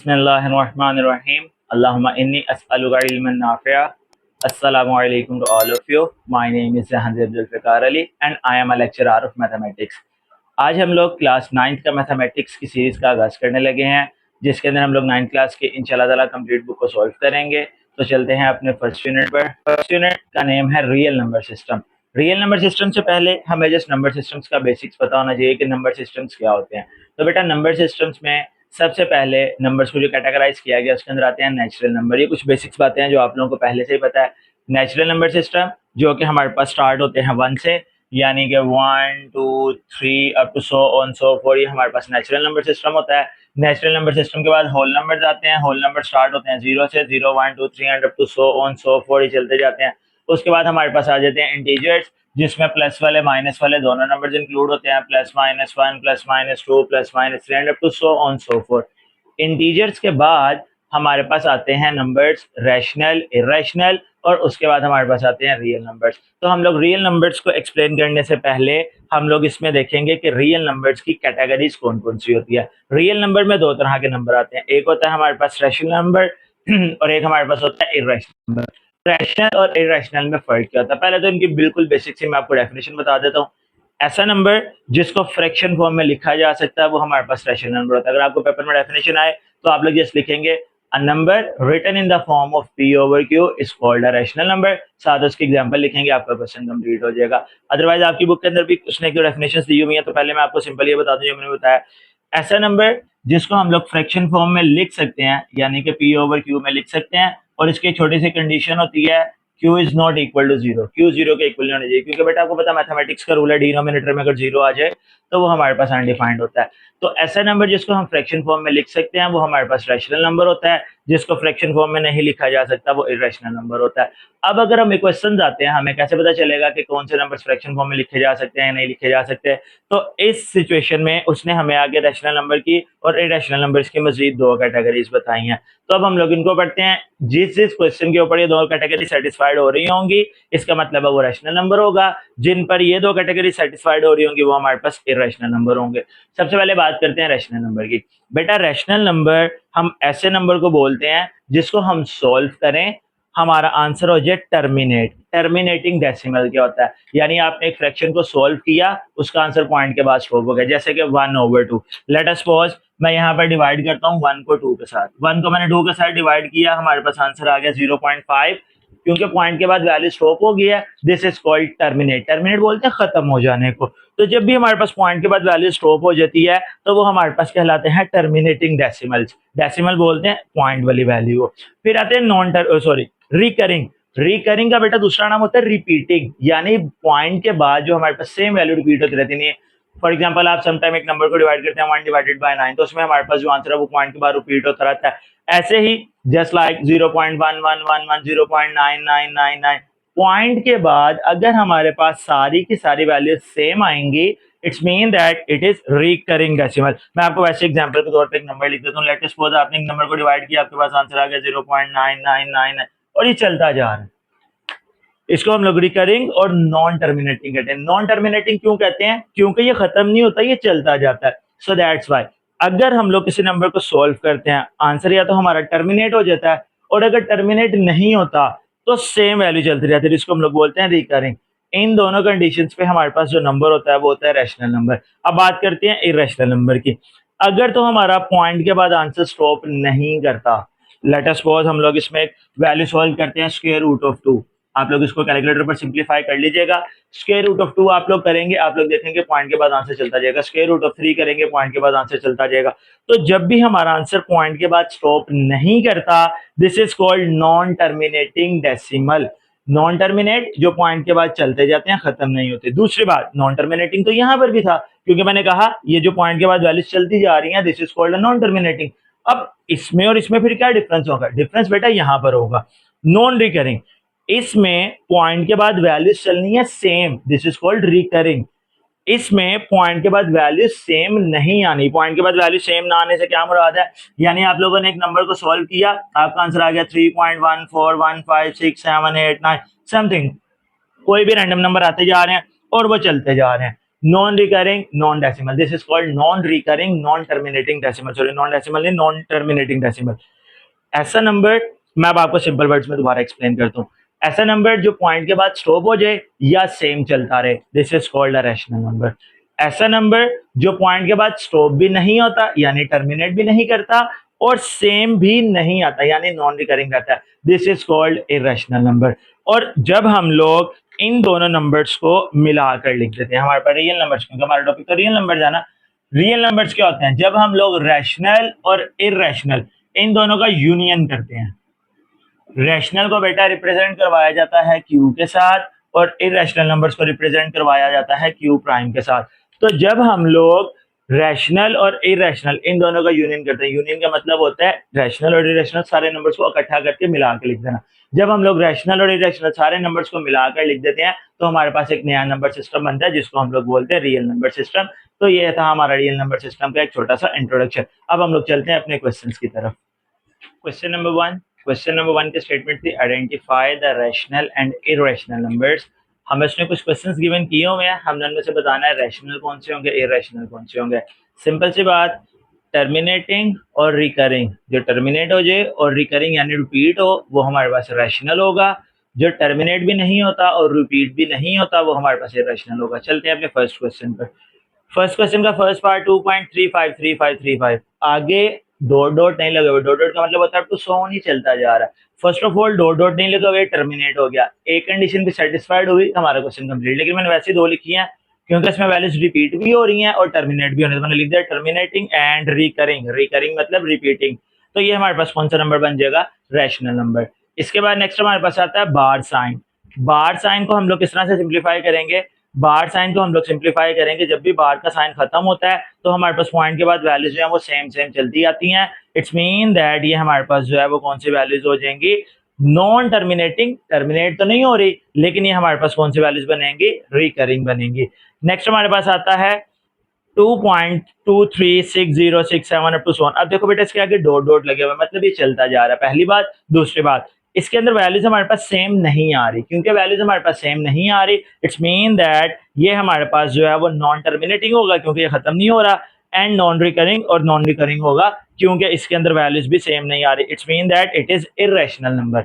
Bismillahirrahmanirrahim. Allahumma inni as'aluka ilman nafi'a. Assalamu alaikum to all of you. My name is Jahanzeb Zulfikar Ali and I am a lecturer of mathematics. आज हम लोग class 9th का mathematics की series का आगाज करने लगे हैं, जिसके अंदर हम लोग 9th क्लास के इंशाल्लाह ताला कंप्लीट बुक को सॉल्व करेंगे। तो चलते हैं अपने फर्स्ट यूनिट पर। फर्स्ट यूनिट का नेम है real number system. Real number system से पहले हमें जस्ट नंबर सिस्टम्स का बेसिक्स पता होना चाहिए कि नंबर सिस्टम्स क्या होते हैं। तो बेटा नंबर सिस्टम्स में सबसे पहले नंबर्स को जो कैटेगराइज किया गया उसके अंदर आते हैं नेचुरल नंबर। ये कुछ बेसिक्स बातें हैं जो आप लोगों को पहले से ही पता है। नेचुरल नंबर सिस्टम जो कि हमारे पास स्टार्ट होते हैं 1 से, यानी कि 1 2 3 up to so on so forth, ये हमारे पास नेचुरल नंबर सिस्टम होता है। नेचुरल नंबर सिस्टम के बाद होल नंबर आते हैं। होल नंबर स्टार्ट होते हैं 0 से, 0 1 2 3 and up to so on so forth, ये चलते जाते हैं। उसके बाद हमारे पास आ जाते हैं इंटीजर्स, जिसमें प्लस वाले माइनस वाले दोनों नंबर्स इंक्लूड होते हैं। +-1 +-2 +-3 and up to so on so forth. Integers के बाद हमारे पास आते हैं नंबर्स रैशनल, इरेशनल, और उसके बाद हमारे पास आते हैं रियल नंबर्स। तो हम लोग रियल नंबर्स को एक्सप्लेन करने से पहले हम लोग इसमें देखेंगे कि रियल नंबर्स की कैटेगरीज कौन कौन सी होती है। रियल नंबर में 2 तरह के नंबर आते हैं, एक होता है हमारे पास रैशनल नंबर और एक हमारे पास होता है इरेशनल नंबर। रैशनल और इरेशनल में फर्क क्या होता है, पहले तो इनकी बिल्कुल बेसिक से मैं आपको डेफिनेशन बता देता हूँ। ऐसा नंबर जिसको फ्रैक्शन फॉर्म में लिखा जा सकता है वो हमारे पास रैशनल नंबर होता है। अगर आपको पेपर में डेफिनेशन आए तो आप लोग जस्ट लिखेंगे a number written in the form of p over q is called a rational number, साथ उसकी एग्जांपल लिखेंगे, आपका क्वेश्चन कंप्लीट हो जाएगा। अदरवाइज आपकी बुक के अंदर भी उसने जो डेफिनेशंस दी हुई है, तो पहले मैं आपको सिंपल ये बता दूं जो मैंने बताया। ऐसा नंबर जिसको हम लोग फ्रैक्शन फॉर्म में लिख सकते हैं, यानी कि p ओवर q में लिख सकते हैं, और इसकी छोटी सी कंडीशन होती है q is not equal to 0, q 0 के इक्वल नहीं होना चाहिए, क्योंकि बेटा आपको पता मैथमेटिक्स का रूल है डिनोमिनेटर में अगर 0 आ जाए तो वो हमारे पास अनडिफाइंड होता है। तो ऐसा नंबर जिसको हम फ्रैक्शन फॉर्म में लिख सकते हैं वो हमारे पास रैशनल नंबर होता है। जिसको फ्रैक्शन फॉर्म में नहीं लिखा जा सकता वो इरेशनल नंबर होता है। अब अगर हम इक्वेशन आते हैं, हमें कैसे पता चलेगा कि कौन से नंबर्स फ्रैक्शन फॉर्म में लिखे जा सकते हैं या नहीं लिखे जा सकते। तो इस सिचुएशन में उसने हमें आगे रैशनल नंबर की और इरेशनल नंबर्स की मजीद 2 कैटेगरीज बताई हैं। तो अब हम लोग इनको पढ़ते हैं। जिस क्वेश्चन के ऊपर ये 2 कैटेगरी सेटिस्फाइड हो रही होंगी, इसका मतलब है वो रैशनल नंबर होगा। जिन पर ये 2 कैटेगरी सेटिस्फाइड हो रही होंगी वो हमारे पास इरेशनल नंबर होंगे। सबसे पहले बात करते हैं रैशनल नंबर की। बेटा रैशनल नंबर हम ऐसे नंबर को बोलते हैं जिसको हम सॉल्व करें, हमारा आंसर हो जाए टर्मिनेट। टर्मिनेटिंग डेसिमल क्या होता है, यानी आपने एक फ्रैक्शन को सॉल्व किया, उसका आंसर पॉइंट के बाद स्टॉप हो गया, जैसे कि 1/2। लेट अस सपोज मैं यहाँ पर डिवाइड करता हूँ 1 को 2 के साथ। 1 को मैंने 2 के साथ डिवाइड किया, हमारे पास आंसर आ गया 0.5, क्योंकि पॉइंट के बाद वैल्यू स्टॉप हो गई है। This is called terminate. Terminate बोलते हैं खत्म हो जाने को। तो जब भी हमारे पास पॉइंट के बाद वैल्यू स्टॉप हो जाती है तो वो हमारे पास कहलाते हैं टर्मिनेटिंग डेसिमल्स। डेसिमल बोलते हैं पॉइंट वाली वैल्यू को। फिर आते हैं रिकरिंग। रिकरिंग का बेटा दूसरा नाम होता है रिपीटिंग, यानी पॉइंट के बाद जो हमारे पास सेम वैल्यू रिपीट होती रहती नहीं है। फॉर एग्जाम्पल आप समटाइम एक नंबर को डिवाइड करते हैं 1/9, तो उसमें हमारे पास जो आंसर है वो पॉइंट के बाद रिपीट होता रहता है। ऐसे ही जस्ट लाइक 0.1111 0.9999, पॉइंट के बाद अगर हमारे पास सारी की सारी वैल्यू सेम आएंगी, it's mean that it is recurring decimal. मैं आपको वैसे एग्जांपल के तौर पे एक नंबर लिख देता हूँ। लेट अस सपोज आपने एक नंबर को डिवाइड किया, आपके पास आंसर आ गया 0.999 और ये चलता जा रहा है। इसको हम लोग रिकरिंग और नॉन टर्मिनेटिंग कहते हैं। नॉन टर्मिनेटिंग क्यों कहते हैं, क्योंकि ये खत्म नहीं होता, ये चलता जाता है। सो दैट्स व्हाई अगर हम लोग किसी नंबर को सॉल्व करते हैं, आंसर या तो हमारा टर्मिनेट हो जाता है, और अगर टर्मिनेट नहीं होता तो सेम वैल्यू चलती रहती है, जिसको हम लोग बोलते हैं रिकरिंग। इन दोनों कंडीशंस पे हमारे पास जो नंबर होता है वो होता है रैशनल नंबर। अब बात करते हैं इरेशनल नंबर की। अगर तो हमारा पॉइंट के बाद आंसर स्टॉप नहीं करता, लेट अस सपोज हम लोग इसमें एक वैल्यू सॉल्व करते हैं स्क्वायर रूट ऑफ 2। आप लोग इसको कैलकुलेटर पर सिंप्लीफाई कर लीजिएगा। स्क्वायर रूट ऑफ 2 आप लोग करेंगे, आप लोग देखेंगे पॉइंट के बाद आंसर चलता जाएगा। स्क्वायर रूट ऑफ 3 करेंगे, पॉइंट के बाद आंसर चलता जाएगा। तो जब भी हमारा आंसर पॉइंट के बाद स्टॉप नहीं करता, this is called non terminating decimal. Non terminate जो पॉइंट के बाद चलते जाते हैं, खत्म नहीं होते। दूसरी बात, नॉन टर्मिनेटिंग तो यहां पर भी था, क्योंकि मैंने कहा ये जो पॉइंट के बाद वैल्यूज चलती जा रही हैं, this is called non terminating. अब इसमें और इसमें फिर क्या डिफरेंस होगा, डिफरेंस बेटा यहां पर होगा। नॉन रिकरिंग, इसमें पॉइंट के बाद वैल्यूज चलनी है same, this is called recurring. इसमें पॉइंट के बाद वैल्यू सेम नहीं आनी। पॉइंट के बाद वैल्यू सेम ना आने से क्या मुराद है, यानी आप लोगों ने एक नंबर को सॉल्व किया, आपका आंसर आ गया 3.14156789 समथिंग, कोई भी रैंडम नंबर आते जा रहे हैं और वो चलते जा रहे हैं। Non recurring non decimal, this is called non recurring non terminating decimal, sorry non decimal नहीं, नॉन टर्मिनेटिंग डेसिमल। ऐसा नंबर, मैं अब आपको सिंपल वर्ड्स में दोबारा एक्सप्लेन करता हूँ, ऐसा नंबर जो पॉइंट के बाद स्टॉप हो जाए या सेम चलता रहे, this is called a rational number. ऐसा नंबर जो पॉइंट के बाद स्टॉप भी नहीं होता यानी टर्मिनेट भी नहीं करता और सेम भी नहीं आता यानी नॉन रिकरिंग रहता है, this is called irrational number. और जब हम लोग इन दोनों नंबर्स को मिलाकर लिख देते हैं, हमारे पास रियल नंबर्स, क्योंकि हमारा टॉपिक तो रियल नंबर जाना, रियल नंबर्स क्या होते हैं, जब हम लोग रैशनल और इरेशनल इन दोनों का यूनियन करते हैं। रैशनल को बेटा रिप्रेजेंट करवाया जाता है क्यू के साथ और इरेशनल नंबर्स को रिप्रेजेंट करवाया जाता है क्यू प्राइम के साथ। तो जब हम लोग रैशनल और इरेशनल इन दोनों का यूनियन करते हैं, यूनियन का मतलब होता है रैशनल और इरेशनल सारे नंबर्स को इकट्ठा करके मिला के लिख देना। जब हम लोग रैशनल और इरेशनल सारे नंबर्स को मिलाकर लिख देते हैं तो हमारे पास एक नया नंबर सिस्टम बनता है जिसको हम लोग बोलते हैं रियल नंबर सिस्टम। तो ये था हमारा रियल नंबर सिस्टम का एक छोटा सा इंट्रोडक्शन। अब हम लोग चलते हैं अपने क्वेश्चन की तरफ। Question number one, question number one की स्टेटमेंट थी identify the rational and irrational numbers. हमें उसने कुछ क्वेश्चंस गिवन किए हुए हैं, हमने उनमें से बताना है रैशनल कौन से होंगे, इरेशनल कौन से होंगे। सिंपल सी बात, टर्मिनेटिंग और रिकरिंग, जो टर्मिनेट हो जाए और रिकरिंग यानी रिपीट हो वो हमारे पास रैशनल होगा, जो टर्मिनेट भी नहीं होता और रिपीट भी नहीं होता वो हमारे पास इरेशनल होगा। चलते हैं अपने फर्स्ट क्वेश्चन पर। फर्स्ट क्वेश्चन का फर्स्ट पार्ट 2.353535, आगे डॉट डॉट नहीं लगे हुए, डॉट डॉट का मतलब होता है टू सो नहीं चलता जा रहा है। First of all dot dot नहीं लगे हुए, टर्मिनेट हो गया, एक कंडीशन भी सेटिस्फाइड हुई, हमारा क्वेश्चन कंप्लीट। लेकिन मैंने वैसे दो लिखी है क्योंकि इसमें वैल्यूज रिपीट भी हो रही हैं और टर्मिनेट भी हो रही है, तो मैंने लिख दिया टर्मिनेटिंग एंड रिकरिंग, रिकरिंग मतलब रिपीटिंग। तो ये हमारे पास कौन सा नंबर बन जाएगा, रैशनल नंबर। इसके बाद नेक्स्ट हमारे पास आता है बार साइन। बार साइन को हम लोग किस तरह से सिंप्लीफाई करेंगे, बार साइन को हम लोग सिंप्लीफाई करेंगे, जब भी बार का साइन खत्म होता है तो हमारे पास पॉइंट के बाद वैल्यूज जो है वो सेम सेम चलती आती हैं। इट्स मीन दैट ये हमारे पास जो है वो कौन सी वैल्यूज हो जाएंगी, नॉन टर्मिनेटिंग, टर्मिनेट तो नहीं हो रही लेकिन ये हमारे पास कौन सी वैल्यूज बनेंगी, रिकरिंग बनेंगी। नेक्स्ट हमारे पास आता है 2.236067 अप टू सोन। अब देखो बेटा इसके आगे डॉट डॉट लगे हुए मतलब ये चलता जा रहा है, पहली बात। दूसरी बात, इसके अंदर वैल्यूज हमारे पास सेम नहीं आ रही, क्योंकि वैल्यूज हमारे पास सेम नहीं आ रही इट्स मीन दैट ये हमारे पास जो है वो नॉन टर्मिनेटिंग होगा क्योंकि ये खत्म नहीं हो रहा, एंड नॉन रिकरिंग, और नॉन रिकरिंग होगा क्योंकि इसके अंदर वैल्यूज भी सेम नहीं आ रही, it's mean that it is irrational number.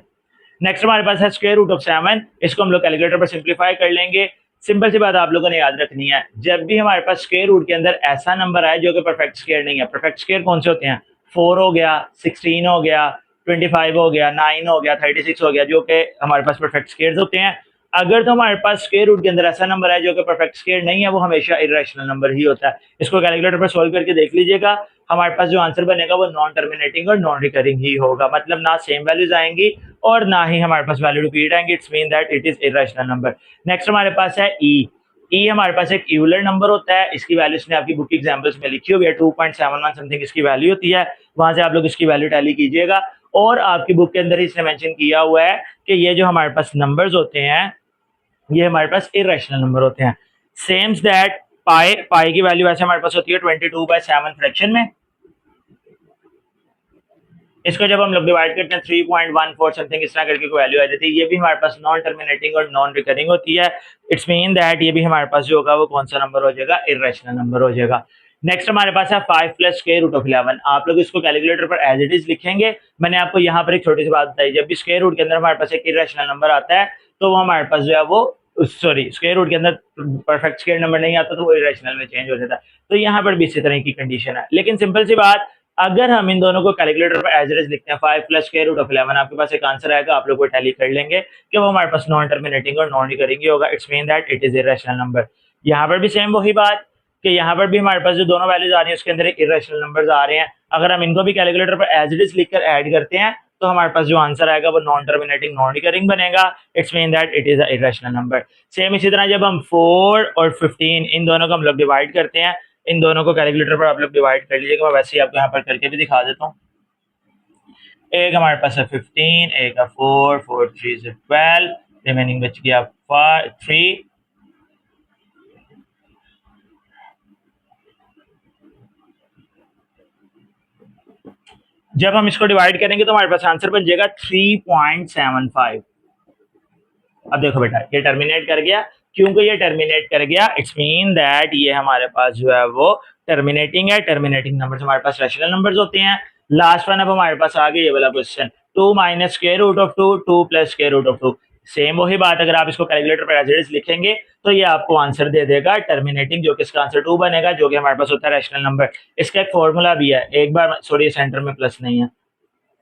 Next हमारे पास है स्क्वायर रूट ऑफ 7, इसको हम लोग कैलकुलेटर पर सिंप्लीफाई कर लेंगे। सिंपल सी बात आप लोगों ने याद रखनी है, जब भी हमारे पास स्क्वायर रूट के अंदर ऐसा नंबर आए जो कि परफेक्ट स्क्वायर नहीं है, परफेक्ट स्क्वायर कौन से होते हैं, 4 हो गया, 16 हो गया, 25 हो गया, 9 हो गया, 36 हो गया, जो कि हमारे पास परफेक्ट स्क्वायर होते हैं। अगर तो हमारे पास स्क्वायर रूट के अंदर ऐसा नंबर है जो कि परफेक्ट स्क्वायर नहीं है, वो हमेशा इरेशनल नंबर ही होता है। इसको कैलकुलेटर पर सॉल्व करके देख लीजिएगा, हमारे पास जो आंसर बनेगा वो नॉन टर्मिनेटिंग और नॉन रिकरिंग ही होगा, मतलब ना सेम वैल्यूज आएंगी और ना ही हमारे पास वैल्यू रिपीट आएंगे, it's mean that it is irrational number. Next हमारे पास है ई। ई हमारे पास एक यूलर नंबर होता है, इसकी वैल्यू इसने आपकी बुक एग्जांपल्स में लिखी हुई है, 2.71 समथिंग इसकी वैल्यू होती है, वहां से आप लोग इसकी वैल्यू टैली कीजिएगा। और आपकी बुक के अंदर ही इसने मेंशन किया हुआ है कि ये जो हमारे पास नंबर्स होते हैं ये हमारे पास इरेशनल नंबर होते हैं। सेम्स दैट पाई, पाई की वैल्यू वैसे हमारे पास होती है 22/7 फ्रैक्शन में। इसको जब हम लोग डिवाइड करते हैं 3.14 समथिंग इस तरह करके कोई वैल्यू आ जाती है, ये भी हमारे पास नॉन टर्मिनेटिंग और नॉन रिकरिंग होती है, इट्स मीन दैट ये भी हमारे पास जो होगा वो कौन सा नंबर हो जाएगा, इरेशनल नंबर हो जाएगा। नेक्स्ट हमारे पास है 5 प्लस स्क्वायर रूट ऑफ 11। आप लोग इसको कैलकुलेटर पर एज इट इज लिखेंगे। मैंने आपको यहाँ पर एक छोटी सी बात बताई, जब भी स्क्वायर रूट के अंदर हमारे पास एक इरेशनल नंबर आता है तो वो हमारे पास जो है वो, सॉरी स्क्वायर रूट के अंदर परफेक्ट स्क्वायर नंबर नहीं आता तो वो इरेशनल में चेंज हो जाता है। तो यहाँ पर भी इसी तरह की कंडीशन है, लेकिन सिंपल सी बात, अगर हम इन दोनों को कैलकुलेटर पर एज इट इज लिखते हैं 5 प्लस स्क्वायर रूट ऑफ 11, आपके पास एक आंसर आएगा, आप लोग को टैली कर लेंगे कि वो हमारे पास नॉन टर्मिनेटिंग और नॉन रिकरिंग होगा, it's mean that it is irrational number. यहाँ पर भी सेम वही बात कि यहाँ पर भी हमारे पास जो दोनों वैल्यूज आ रही है उसके अंदर एक इरेशनल नंबर्स आ रहे हैं, अगर हम इनको भी कैलकुलेटर पर एज इट इज लिखकर ऐड करते हैं तो हमारे पास जो आंसर आएगा वो नॉन टर्मिनेटिंग नॉन रिकरिंग बनेगा, it's mean that it is a irrational number. Same इसी तरह जब हम 4 और 15 इन दोनों को हम लोग डिवाइड करते हैं, इन दोनों को कैलकुलेटर पर आप लोग डिवाइड कर लीजिएगा, मैं वैसे ही आपको यहाँ पर करके भी दिखा देता हूँ। एक हमारे पास है 15, एक है 4, 4 3 से 12, रिमेनिंग बच गया 3। जब हम इसको डिवाइड करेंगे तो हमारे पास आंसर बन जाएगा 3.75। अब देखो बेटा ये टर्मिनेट कर गया क्योंकि ये टर्मिनेट कर गया, इट्स मीन दैट ये हमारे पास जो है वो टर्मिनेटिंग है। टर्मिनेटिंग नंबर्स हमारे पास रैशनल नंबर्स होते हैं। लास्ट वन अब हमारे पास आ गया ये वाला question, 2 minus square root of 2, 2 plus square root of 2। Same वही बात, अगर आप इसको कैलकुलेटर पर एज इट इज लिखेंगे तो ये आपको आंसर दे देगा टर्मिनेटिंग, जो कि इसका आंसर 2 बनेगा, जो कि हमारे पास होता है रैशनल नंबर। इसका एक फॉर्मूला भी है, एक बार सॉरी सेंटर में प्लस नहीं है,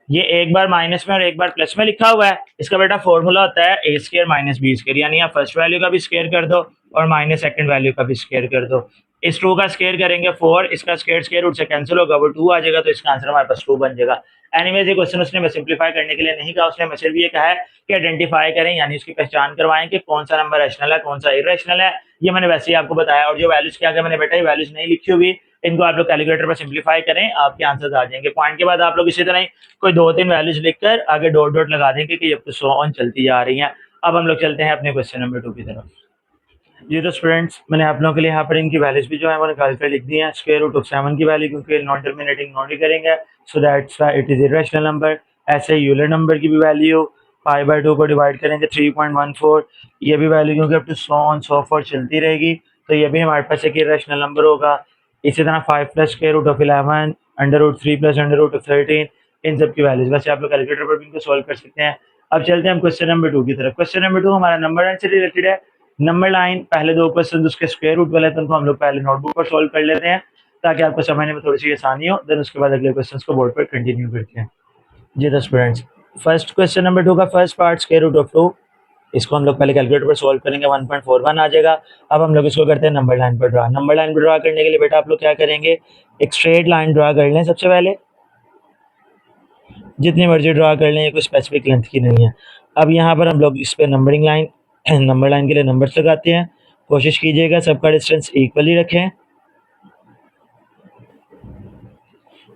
ये एक बार माइनस में और एक बार प्लस में लिखा हुआ है। इसका बेटा फॉर्मूला होता है ए स्केयर माइनस बी स्केयर, यानी आप फर्स्ट वैल्यू का भी स्केयर कर दो और माइनस सेकंड वैल्यू का भी स्केयर कर दो। इस 2 का स्केयर करेंगे 4, इसका स्केयर स्केयर रूट से कैंसिल होगा, वो 2 आ जाएगा, तो इसका आंसर हमारे पास 2 बन जाएगा। एनीवेज ये क्वेश्चन उसने मैं सिंप्लीफाई करने के लिए नहीं कहा, उसने मैं सिर्फ ये कहा है कि आइडेंटिफाई करें, यानी उसकी पहचान करवाएं कि कौन सा नंबर रैशनल है कौन सा इरेशनल है। ये मैंने वैसे ही आपको बताया, और जो वैल्यूज क्या मैंने बेटा ये वैल्यूज नहीं लिखी हुई, इनको आप लोग कैलकुलेटर पर सिंप्लीफाई करें, आपके आंसर आ जाएंगे। पॉइंट के बाद आप लोग इसी तरह कोई 2-3 वैल्यूज लिखकर आगे डॉट डॉट लगा देंगे कि ये तो सो ऑन चलती जा रही हैं। अब हम लोग चलते हैं अपने क्वेश्चन नंबर 2 की तरफ। जी तो स्टूडेंट्स, मैंने आप लोगों के लिए यहाँ पर इनकी वैल्यूज भी जो है वो निकाल कर लिख दी है। स्क्वायर रूट ऑफ 7 की वैल्यू क्योंकि नॉन टर्मिनेटिंग नॉट ही करेंगे, so that's it is irrational number. ऐसे यूलर नंबर की भी वैल्यू पाई बाय 2 को डिवाइड करेंगे 3.14, ये भी वैल्यू क्योंकि up to so on so forth चलती रहेगी, तो ये भी हमारे पास एक इरेशनल नंबर होगा। इसी तरह 5 plus square root of 11, under root 3 plus under root of 13, इन सब की वैल्यूज वैसे आप लोग कैलकुलेटर पर भी इनको सॉल्व कर सकते हैं। अब चलते हैं हम क्वेश्चन नंबर 2 की तरफ। क्वेश्चन नंबर 2 हमारा नंबर लाइन से रिलेटेड है। नंबर लाइन पहले 2 क्वेश्चन उसके स्क्वायर रूट वाले तो उनको हम लोग पहले नोटबुक पर सॉल्व कर लेते हैं ताकि आपको समझने में थोड़ी सी आसानी हो, देन उसके बाद अगले क्वेश्चंस को बोर्ड पर कंटिन्यू करते हैं। जी तो स्टूडेंट्स, फर्स्ट क्वेश्चन नंबर 2 का first part square root of 2, इसको हम लोग पहले कैलकुलेटर पर सॉल्व करेंगे, 1.41 आ जाएगा। अब हम लोग इसको करते हैं नंबर लाइन पर ड्रा। नंबर लाइन पर ड्रा करने के लिए बेटा आप लोग क्या करेंगे, एक स्ट्रेट लाइन ड्रा कर लें सबसे पहले, जितनी मर्जी ड्रा कर लें, कोई स्पेसिफिक लेंथ की नहीं है। अब यहाँ पर हम लोग इस पर नंबरिंग लाइन नंबर लाइन के लिए नंबर्स लगाते हैं। कोशिश कीजिएगा सबका डिस्टेंस इक्वली रखें।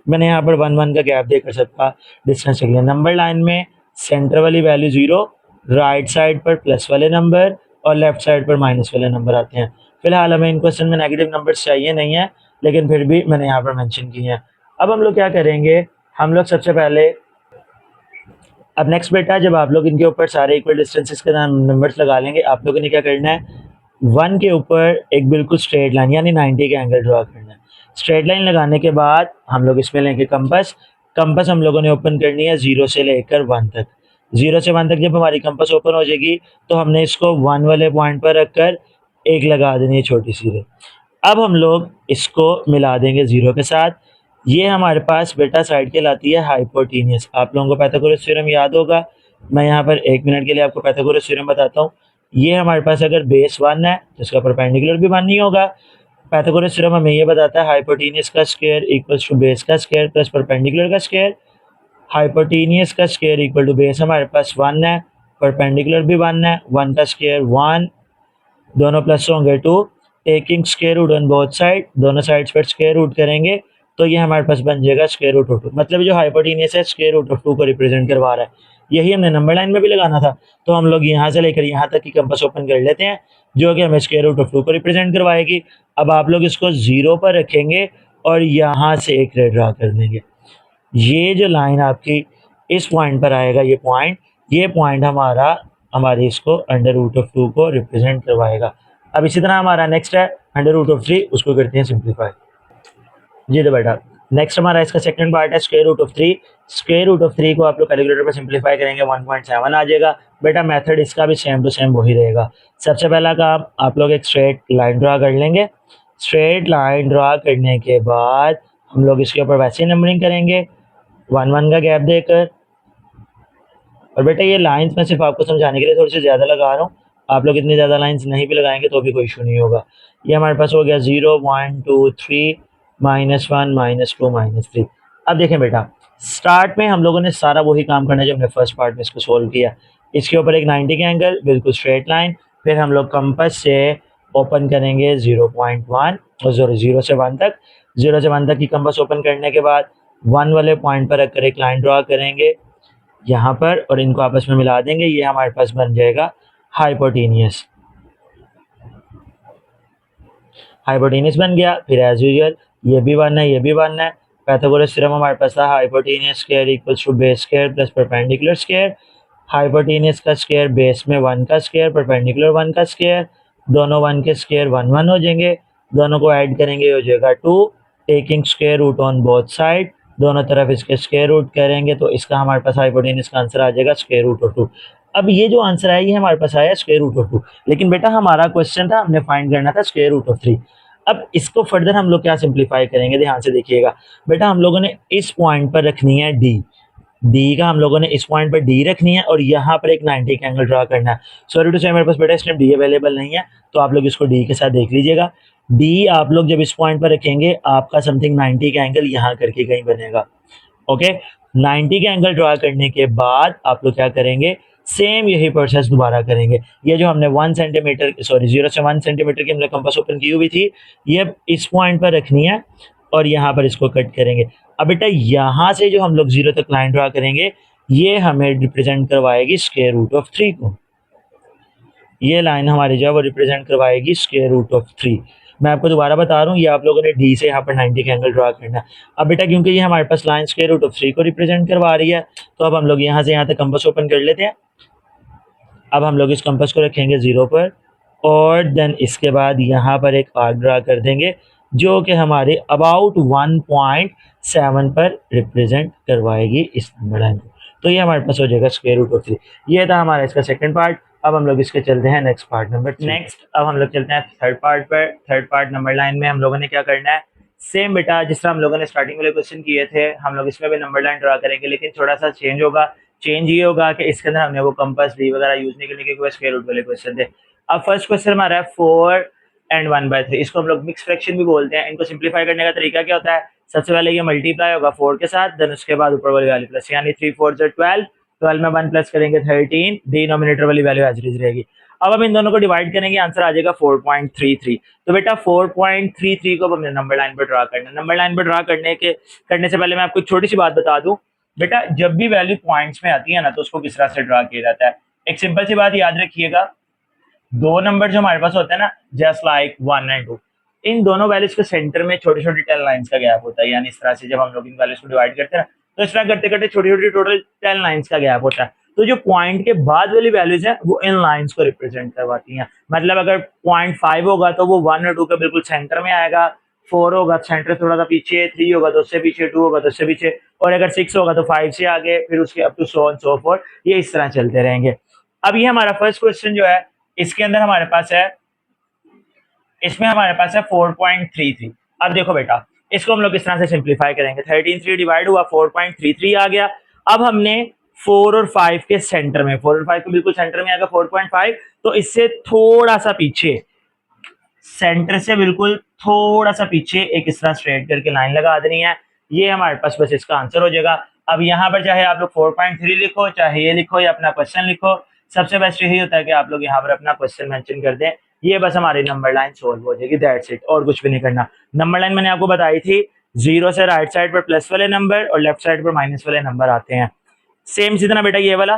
मैंने यहाँ पर 1-1 का गैप देकर सबका डिस्टेंस रख लिया। नंबर लाइन में सेंटर वाली वैल्यू 0, राइट साइड पर प्लस वाले नंबर और लेफ्ट साइड पर माइनस वाले नंबर आते हैं। फिलहाल हमें इन क्वेश्चन में नेगेटिव नंबर्स चाहिए नहीं है, लेकिन फिर भी मैंने यहाँ पर मेंशन किए हैं। अब हम लोग क्या करेंगे, हम लोग सबसे पहले अब नेक्स्ट बेटा जब आप लोग इनके ऊपर सारे इक्वल डिस्टेंसेस के नंबर्स लगा लेंगे, आप लोगों ने क्या करना है, 1 के ऊपर एक बिल्कुल स्ट्रेट लाइन यानी 90 का एंगल ड्रा करना है। स्ट्रेट लाइन लगाने के बाद हम लोग इसमें लेंगे कंपास। कंपास हम लोगों ने ओपन करनी है 0 से लेकर 1 तक। 0 से 1 तक जब हमारी कंपास ओपन हो जाएगी तो हमने इसको 1 वाले पॉइंट पर रखकर एक लगा देनी है छोटी सी रे। अब हम लोग इसको मिला देंगे 0 के साथ। ये हमारे पास बेटा साइड के लाती है हाइपोटेनियस। आप लोगों को पाइथागोरस थ्योरम याद होगा, मैं यहाँ पर 1 मिनट के लिए आपको पाइथागोरस थ्योरम बताता हूँ। ये हमारे पास अगर बेस 1 है तो इसका परपेंडिकुलर भी 1 ही होगा। पाइथागोरस थ्योरम हमें ये बताता है हाइपोटेनियस का स्क्वायर इक्वल्स टू बेस का स्क्वायर प्लस परपेंडिकुलर का स्क्वायर। हाइपोटेनियस का स्क्वायर इक्वल टू बेस हमारे पास 1 है, परपेंडिकुलर भी 1 है, 1 का स्क्वायर 1, दोनों प्लस होंगे 2, taking square root on both side, दोनों साइड्स पर स्क्वायर रूट करेंगे तो ये हमारे पास बन जाएगा स्क्वायर रूट ऑफ 2। मतलब जो हाइपोटेनियस है स्क्वायर रूट ऑफ 2 को रिप्रेजेंट करवा रहा है। यही हमने नंबर लाइन में भी लगाना था, तो हम लोग यहाँ से लेकर यहाँ तक की कंपास ओपन कर लेते हैं जो कि हमें स्क्वायर रूट ऑफ 2 को रिप्रेजेंट करवाएगी। अब आप लोग इसको 0 पर रखेंगे और यहाँ से एक रे ड्रा कर देंगे। ये जो लाइन आपकी इस पॉइंट पर आएगा, ये पॉइंट हमारे इसको अंडर रूट ऑफ 2 को रिप्रेजेंट करवाएगा। अब इसी तरह हमारा नेक्स्ट है अंडर रूट ऑफ 3, उसको करते हैं सिंप्लीफाई। जी तो बेटा नेक्स्ट हमारा इसका सेकंड पार्ट है square root of 3। Square root of 3 को आप लोग कैलकुलेटर पर सिंप्लीफाई करेंगे 1.7 आ जाएगा। बेटा मेथड इसका भी सेम टू सेम वही रहेगा। सबसे पहला काम आप लोग एक स्ट्रेट लाइन ड्रा कर लेंगे। स्ट्रेट लाइन ड्रा करने के बाद हम लोग इसके ऊपर वैसे ही नंबरिंग करेंगे 1-1 का गैप देकर। और बेटा ये लाइंस मैं सिर्फ आपको समझाने के लिए थोड़ी सी ज़्यादा लगा रहा हूँ, आप लोग इतनी ज़्यादा लाइंस नहीं भी लगाएंगे तो भी कोई इशू नहीं होगा। ये हमारे पास हो गया 0, 1, 2, 3, -1, -2, -3। अब देखें बेटा स्टार्ट में हम लोगों ने सारा वही काम करना है जो हमने फर्स्ट पार्ट में इसको सोल्व किया। इसके ऊपर एक 90 का एंगल बिल्कुल स्ट्रेट लाइन, फिर हम लोग कंपास से ओपन करेंगे 0.1 और 0 से 1 तक। 0 से 1 तक की कंपास ओपन करने के बाद 1 वाले पॉइंट पर रखकर एक लाइन ड्रा करेंगे यहाँ पर और इनको आपस में मिला देंगे। ये हमारे पास बन जाएगा हाइपोटेनियस। हाइपोटेनियस बन गया। फिर एज यूजुअल ये भी 1 है, ये भी 1 है। पाइथागोरस थ्योरम हमारे पास था hypotenuse square equals to base square plus perpendicular square. Hypotenuse का स्क्वायर बेस में 1 का स्क्वायर, परपेंडिकुलर 1 का स्क्वायर। दोनों 1 के स्क्वायर 1 1 हो जाएंगे, दोनों को ऐड करेंगे हो जाएगा 2, taking square root on both side, दोनों तरफ इसके स्क्वायर रूट करेंगे तो इसका हमारे पास हाइपोटेन्यूज का आंसर आ जाएगा स्क्वायर रूट ऑफ 2। अब ये जो आंसर है ये हमारे पास आया स्क्वायर रूट ऑफ 2, लेकिन बेटा हमारा क्वेश्चन था हमने फाइंड करना था स्क्वायर रूट ऑफ 3। अब इसको फर्दर हम लोग क्या सिंप्लीफाई करेंगे, ध्यान से देखिएगा बेटा, हम लोगों ने इस पॉइंट पर रखनी है डी, डी का हम लोगों ने इस पॉइंट पर डी रखनी है और यहाँ पर एक 90 का एंगल ड्रा करना है। सॉरी टू से मेरे पास बेटा इस टाइम डी अवेलेबल नहीं है, तो आप लोग इसको डी के साथ देख लीजिएगा। डी आप लोग जब इस पॉइंट पर रखेंगे आपका समथिंग 90 का एंगल यहाँ करके कहीं बनेगा। ओके, 90 का एंगल ड्रा करने के बाद आप लोग क्या करेंगे, सेम यही प्रोसेस दोबारा करेंगे। ये जो हमने 1 सेंटीमीटर सॉरी 0 से 1 सेंटीमीटर की हमने कंपास ओपन की हुई थी, ये इस पॉइंट पर रखनी है और यहाँ पर इसको कट करेंगे। अब बेटा यहाँ से जो हम लोग 0 तक लाइन ड्रा करेंगे ये हमें रिप्रेजेंट करवाएगी स्क्वायर रूट ऑफ 3 को। ये लाइन हमारी जो है वो रिप्रेजेंट करवाएगी स्क्वायर रूट ऑफ 3। मैं आपको दोबारा बता रहा हूँ, ये आप लोगों ने डी से यहाँ पर 90 का एंगल ड्रा करना है। अब बेटा क्योंकि ये हमारे पास लाइन स्क्वायर रूट ऑफ 3 को रिप्रेजेंट करवा रही है, तो अब हम लोग यहाँ से यहाँ तक कंपास ओपन कर लेते हैं। अब हम लोग इस कंपास को रखेंगे 0 पर और देन इसके बाद यहाँ पर एक आर्क ड्रा कर देंगे जो कि हमारे अबाउट 1.7 पर रिप्रेजेंट करवाएगी इस नंबर लाइन को। तो ये हमारे पास हो जाएगा स्क्वायर रूट ऑफ 3। ये था हमारा इसका सेकंड पार्ट। अब हम लोग इसके चलते हैं नेक्स्ट पार्ट नंबर नेक्स्ट अब हम लोग चलते हैं थर्ड पार्ट पर। थर्ड पार्ट नंबर लाइन में हम लोगों ने क्या करना है, सेम बेटा जिस तरह हम लोगों ने स्टार्टिंग वाले क्वेश्चन किए थे हम लोग इसमें भी नंबर लाइन ड्रा करेंगे, लेकिन थोड़ा सा चेंज होगा। चेंज ये होगा कि इसके अंदर हमने वो कंपास डी वगैरह यूज नहीं करने के स्क्वायर रूट वाले क्वेश्चन थे। अब फर्स्ट क्वेश्चन हमारा है 4 एंड 1/3। इसको हम लोग मिक्स फ्रैक्शन भी बोलते हैं। इनको सिंप्लीफाई करने का तरीका क्या होता है, सबसे पहले ये मल्टीप्लाई होगा 4 के साथ, देन उसके बाद ऊपर वाली वैल्यू प्लस, यानी 3 4 12, 12 में 1 प्लस करेंगे 13, डिनोमिनेटर वाली वैल्यू एज इट इज रहेगी। अब हम इन दोनों को डिवाइड करेंगे, आंसर आ जाएगा 4.33। तो बेटा 4.33 को हमने नंबर लाइन पर ड्रा करना है। नंबर लाइन पर ड्रा करने से पहले मैं आपको एक छोटी सी बात बता दूं, बेटा जब भी वैल्यू पॉइंट्स में आती है ना तो उसको किस तरह से ड्रा किया जाता है। एक सिंपल सी बात याद रखिएगा, दो नंबर जो हमारे पास होते हैं ना, जस्ट लाइक 1 एंड 2, इन दोनों वैल्यूज के सेंटर में छोटी छोटी 10 लाइंस का गैप होता है। यानी इस तरह से जब हम लोग इन वैल्यूज को डिवाइड करते हैं ना तो इस तरह करते करते छोटी छोटी टोटल 10 लाइंस का गैप होता है। तो जो पॉइंट के बाद वाली वैल्यूज है वो इन लाइंस को रिप्रेजेंट करवाती हैं। मतलब अगर 0.5 होगा तो वो 1 और 2 के बिल्कुल सेंटर में आएगा, 4 होगा सेंटर थोड़ा सा पीछे, 3 होगा तो उससे पीछे, 2 होगा तो उससे पीछे, और अगर 6 होगा तो 5 से आगे, फिर उसके up to so on so forth, ये इस तरह चलते रहेंगे। अब ये हमारा फर्स्ट क्वेश्चन जो है इसके अंदर हमारे पास है, इसमें हमारे पास है 4.33। अब देखो बेटा इसको हम लोग इस तरह से सिंप्लीफाई करेंगे, 13 3 डिवाइड हुआ 4.33 आ गया। अब हमने 4 और 5 के सेंटर में, 4 और 5 के बिल्कुल सेंटर में आएगा 4.5, तो इससे थोड़ा सा पीछे, सेंटर से बिल्कुल थोड़ा सा पीछे एक इस तरह स्ट्रेट करके लाइन लगा देनी है। ये हमारे पास बस इसका आंसर हो जाएगा। अब यहाँ पर चाहे आप लोग 4.3 लिखो, चाहे ये लिखो या अपना क्वेश्चन लिखो, सबसे बेस्ट यही होता है कि आप लोग यहाँ पर अपना क्वेश्चन मेंशन कर दें। ये बस हमारी नंबर लाइन सोल्व हो जाएगी, दैट्स इट, और कुछ भी नहीं करना। नंबर लाइन मैंने आपको बताई थी, 0 से राइट साइड पर प्लस वाले नंबर और लेफ्ट साइड पर माइनस वाले नंबर आते हैं। सेम इसी तरह बेटा ये वाला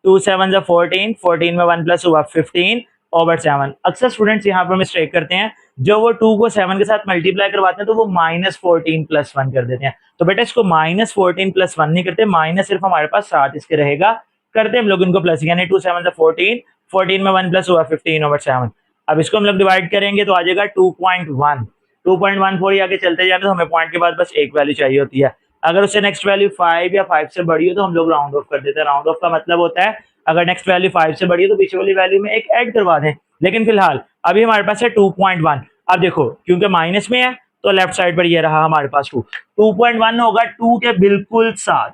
2 7 14, 14 में 1 प्लस हुआ 15 ओवर 7। अक्सर स्टूडेंट्स यहाँ पर मिस्टेक करते हैं, जो वो 2 को 7 के साथ मल्टीप्लाई करवाते हैं तो वो -14 + 1 कर देते हैं। तो बेटा इसको -14 + 1 नहीं करते, माइनस सिर्फ हमारे पास साथ इसके रहेगा, करते हम लोग इनको प्लस, यानी 2 7 14, 14 में 1 प्लस हुआ 15 ओवर 7। अब इसको हम लोग डिवाइड करेंगे तो आ जाएगा 2.1, 2.14 ही आगे चलते जाएंगे तो हमें पॉइंट के बाद बस एक वैल्यू चाहिए होती है। अगर उससे नेक्स्ट वैल्यू 5 या 5 से बड़ी हो तो हम लोग राउंड ऑफ कर देते हैं। राउंड ऑफ का मतलब होता है अगर नेक्स्ट वैल्यू 5 से बड़ी हो तो पीछे वाली वैल्यू में एक ऐड करवा दें। लेकिन फिलहाल अभी हमारे पास है 2.1। अब देखो क्योंकि माइनस में है तो लेफ्ट साइड पर ये रहा हमारे पास 2, 2.1 होगा 2 के बिल्कुल साथ,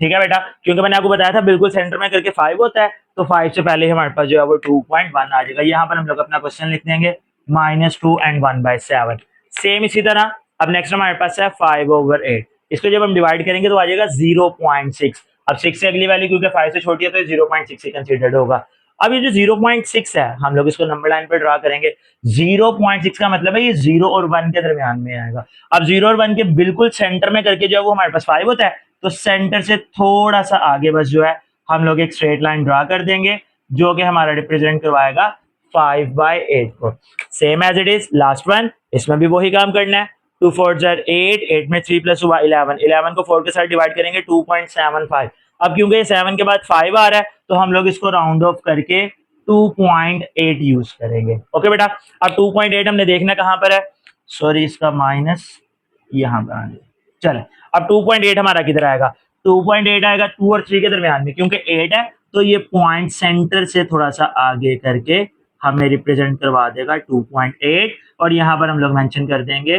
ठीक है बेटा, क्योंकि मैंने आपको बताया था बिल्कुल सेंटर में करके 5 होता है, तो 5 से पहले हमारे पास जो है वो 2.1 आ जाएगा। यहाँ पर हम लोग अपना क्वेश्चन लिख देंगे -2 एंड 1/7। सेम इसी तरह अब नेक्स्ट हमारे पास है 5/8। इसको जब हम डिवाइड करेंगे तो आ जाएगा 0.6। अब 6 से अगली वैल्यू क्योंकि 5 से छोटी है तो 0.6 ही कंसिडर्ड होगा। अब ये जो 0.6 है हम लोग इसको नंबर लाइन पर ड्रा करेंगे। 0.6 का मतलब है ये 0 और 1 के दरमियान में आएगा। अब 0 और 1 के बिल्कुल सेंटर में करके जो है वो हमारे पास 5 होता है, तो सेंटर से थोड़ा सा आगे बस जो है हम लोग एक स्ट्रेट लाइन ड्रा कर देंगे जो कि हमारा रिप्रेजेंट करवाएगा 5/8 को। Same as it is last one, इसमें भी वही काम करना है। 2 4 8, 8 में 3 प्लस हुआ 11, 11 को 4 के साथ डिवाइड करेंगे 2.75। अब क्योंकि 7 के बाद 5 आ रहा है तो हम लोग इसको राउंड ऑफ करके 2.8 यूज करेंगे। ओके बेटा, अब 2.8 हमने देखना कहां पर है, सॉरी इसका माइनस यहां पर आने, चले अब 2.8 हमारा किधर आएगा, 2.8 आएगा 2 और 3 के दरमियान में, क्योंकि 8 है तो ये पॉइंट सेंटर से थोड़ा सा आगे करके हमें रिप्रेजेंट करवा देगा 2.8, और यहां पर हम लोग मेंशन कर देंगे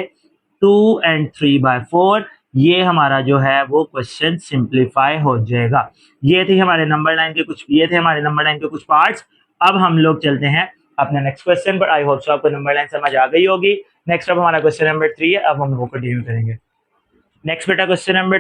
2 and 3/4। ये हमारा जो है वो क्वेश्चन सिंप्लीफाई हो जाएगा। ये थे हमारे नंबर लाइन के कुछ पार्ट्स। अब हम लोग चलते हैं अपने नेक्स्ट क्वेश्चन पर। आई होप सो आपको नंबर लाइन समझ आ गई होगी। नेक्स्ट अब हमारा क्वेश्चन नंबर 3 है, अब हम वो कंटिन्यू करेंगे। नेक्स्ट बेटा क्वेश्चन नंबर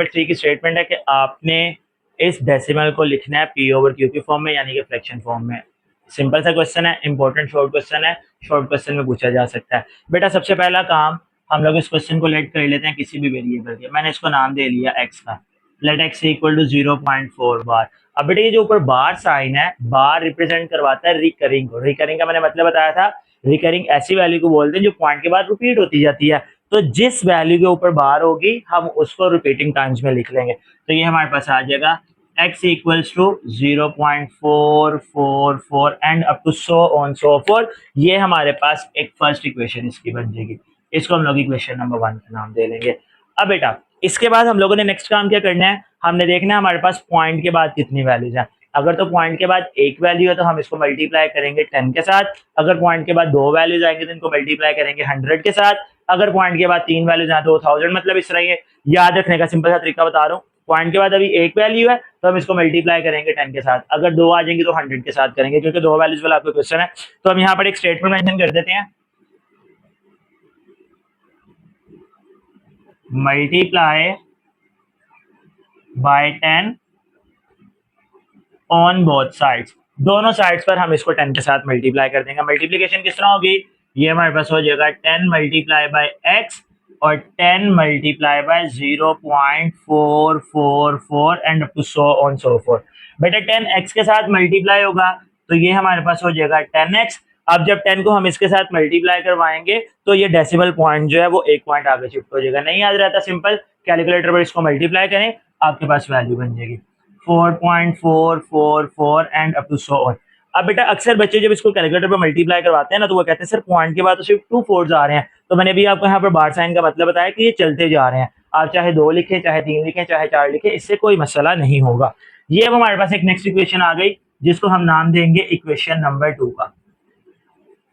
3 की स्टेटमेंट है कि आपने इस डेसिमल को लिखना है P/Q की फॉर्म में, यानी कि फ्रैक्शन फॉर्म में। सिंपल सा क्वेश्चन है, इंपॉर्टेंट शॉर्ट क्वेश्चन है, शॉर्ट क्वेश्चन में पूछा जा सकता है। बेटा सबसे पहला काम, हम लोग इस क्वेश्चन को लेट कर लेते हैं किसी भी वेरिएबल के। मैंने इसको नाम दे लिया x का, लेट x इक्वल टू 0.4 बार। अब बेटा ये जो ऊपर बार साइन है, बार रिप्रेजेंट करवाता है रिकरिंग को। रिकरिंग का मैंने मतलब बताया था, रिकरिंग ऐसी वैल्यू को बोलते हैं जो पॉइंट के बाद रिपीट होती जाती है। तो जिस वैल्यू के ऊपर बार होगी हम उसको रिपीटिंग टाइम्स में लिख लेंगे। तो ये हमारे पास आ जाएगा x equals to 0.444 and up to so on so forth. ये हमारे पास एक फर्स्ट इक्वेशन इसकी बन जाएगी। इसको हम लोग इक्वेशन नंबर 1 का नाम दे लेंगे। अब बेटा इसके बाद हम लोगों ने नेक्स्ट काम क्या करना है, हमने देखना है हमारे पास पॉइंट के बाद कितनी वैल्यूज है। अगर तो पॉइंट के बाद एक वैल्यू है तो हम इसको मल्टीप्लाई करेंगे 10 के साथ। अगर पॉइंट के बाद 2 वैल्यूज आएंगे तो इनको मल्टीप्लाई करेंगे 100 के साथ। अगर पॉइंट के बाद 3 वैल्यूज आए तो 1000। मतलब इस तरह ये याद रखने का सिंपल सा तरीका बता रहा हूँ। पॉइंट के बाद अभी एक वैल्यू है तो हम इसको मल्टीप्लाई करेंगे 10 के साथ। अगर 2 आ जाएंगी तो 100 के साथ करेंगे, क्योंकि 2 वैल्यूज वाला आपको क्वेश्चन है। तो हम यहाँ पर एक स्टेटमेंट मेंशन कर देते हैं, multiply bye 10 on both sides. दोनों साइड्स पर हम इसको 10 के साथ मल्टीप्लाई कर देंगे। मल्टीप्लीकेशन किस तरह होगी, ये हमारे पास हो जाएगा 10 मल्टीप्लाई बाय एक्स और 10 multiply by 0.444 and up to so on so forth. बेटा 10x के साथ मल्टीप्लाई होगा तो ये हमारे पास हो जाएगा 10x। अब जब 10 को हम इसके साथ मल्टीप्लाई करवाएंगे तो ये डेसिमल पॉइंट जो है वो एक पॉइंट आगे शिफ्ट हो जाएगा। नहीं याद रहता, सिंपल कैलकुलेटर पर इसको मल्टीप्लाई करें, आपके पास वैल्यू बन जाएगी 4.444 and up to so on. अब बेटा अक्सर बच्चे जब इसको कैलकुलेटर पर मल्टीप्लाई करवाते हैं ना तो वो कहते हैं सर पॉइंट के बाद तो सिर्फ 2 4s आ रहे हैं। तो मैंने भी आपको यहाँ पर बार साइन का मतलब बताया कि ये चलते जा रहे हैं, आप चाहे 2 लिखें, चाहे 3 लिखें, चाहे 4 लिखें, इससे कोई मसला नहीं होगा। ये अब हमारे पास एक नेक्स्ट इक्वेशन आ गई जिसको हम नाम देंगे इक्वेशन नंबर 2 का।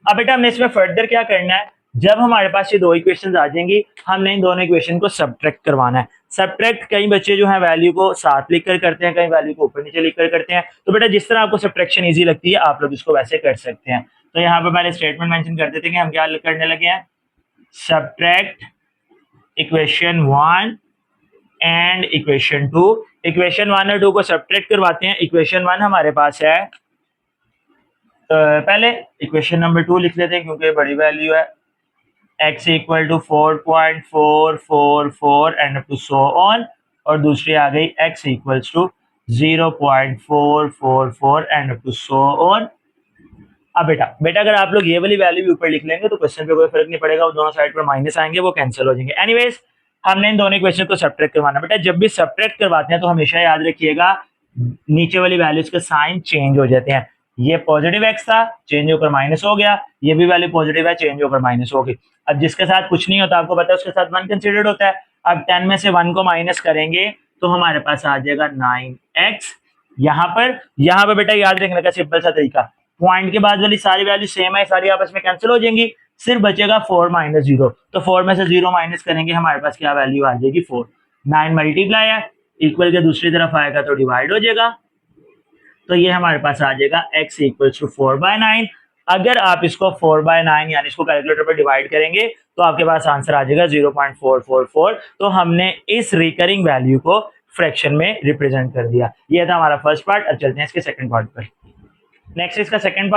अब बेटा हमने इसमें फर्दर क्या करना है, जब हमारे पास ये 2 इक्वेशंस आ जाएंगी हमने इन दोनों इक्वेशन को सब्ट्रैक्ट करवाना है। सब्ट्रैक्ट कई बच्चे जो है वैल्यू को साथ लिखकर करते हैं, कई वैल्यू को ऊपर नीचे लिखकर करते हैं। तो बेटा जिस तरह आपको सब्ट्रैक्शन इजी लगती है आप लोग इसको वैसे कर सकते हैं। तो यहाँ पे पहले स्टेटमेंट मेंशन कर देते हैं कि हम क्या करने लगे हैं, subtract equation 1 and equation 2। Equation 1 और 2 को सब्ट्रैक्ट करवाते हैं। इक्वेशन 1 हमारे पास है, पहले इक्वेशन नंबर 2 लिख लेते हैं क्योंकि बड़ी वैल्यू है, x equal to 4.444 and up to so on, और दूसरी आ गई x equals to 0.444 and up to so on. अब बेटा अगर आप लोग ये वाली वैल्यू भी ऊपर लिख लेंगे तो क्वेश्चन पे कोई फर्क नहीं पड़ेगा, वो दोनों साइड पर माइनस आएंगे, वो कैंसिल हो जाएंगे। एनीवेज हमने इन दोनों इक्वेशन को सब्ट्रैक्ट करवाना। बेटा जब भी सब्ट्रैक्ट करवाते हैं तो हमेशा याद रखिएगा नीचे वाली वैल्यूज के साइन चेंज हो जाते हैं। ये पॉजिटिव x था, चेंज होकर माइनस हो गया, ये भी वैल्यू पॉजिटिव है, चेंज होकर माइनस हो गई। अब जिसके साथ कुछ नहीं होता आपको पता है उसके साथ 1 कंसीडर्ड होता है। अब 10 में से 1 को माइनस करेंगे तो हमारे पास आ जाएगा 9x। यहाँ पर बेटा याद रखने का सिंपल सा तरीका, पॉइंट के बाद वाली सारी वैल्यू सेम है, सारी आपस में कैंसिल हो जाएंगी, सिर्फ बचेगा 4 माइनस 0। तो 4 में से 0 माइनस करेंगे, हमारे पास क्या वैल्यू आ जाएगी 4। 9 मल्टीप्लाई है, इक्वल के दूसरी तरफ आएगा तो डिवाइड हो जाएगा, तो ये हमारे पास आ जाएगा x इक्वल्स टू 4/9। अगर आप इसको 4/9 यानी इसको कैलकुलेटर पर डिवाइड करेंगे तो आपके पास आंसर आ जाएगा 0.444। तो हमने इस रिकरिंग वैल्यू को फ्रैक्शन में रिप्रेजेंट कर दिया। ये था हमारा फर्स्ट पार्ट। अब चलते हैं इसके सेकंड पार्ट पर। नेक्स्ट इसका सेकंड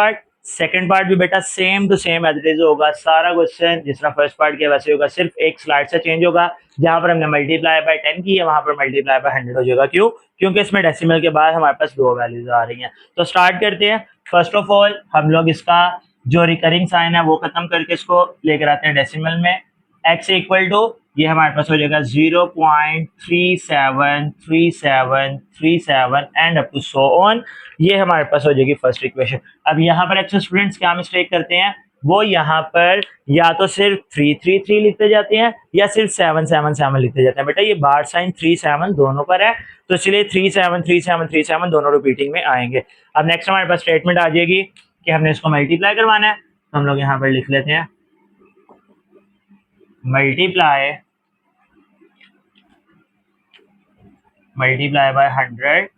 पार्ट भी बेटा same to same as it is होगा। सारा क्वेश्चन जिस तरह फर्स्ट पार्ट किया वैसे होगा, सिर्फ एक स्लाइड से चेंज होगा। जहां पर हमने मल्टीप्लाई बाय 10 की है वहां पर मल्टीप्लाई बाय 100 हो जाएगा। क्यों? क्योंकि इसमें डेसिमल के बाद हमारे पास 2 वैल्यूज आ रही हैं। तो स्टार्ट करते हैं। फर्स्ट ऑफ ऑल हम लोग इसका जो रिकरिंग साइन है वो खत्म करके इसको लेकर आते हैं डेसिमल में। x इक्वल टू ये हमारे पास हो जाएगा 0.373737 and up to so on. ये हमारे पास हो जाएगी फर्स्ट इक्वेशन। अब यहाँ पर एक्चुअल स्टूडेंट्स क्या मिस्टेक करते हैं, वो यहाँ पर या तो सिर्फ 333 लिखते जाते हैं या सिर्फ 777 लिखते जाते हैं। बेटा ये बार साइन 37 दोनों पर है, तो इसलिए 373737 दोनों रिपीटिंग में आएंगे। अब नेक्स्ट हमारे पास स्टेटमेंट आ जाएगी कि हमने इसको मल्टीप्लाई करवाना है, तो हम लोग यहाँ पर लिख लेते हैं multiply by 100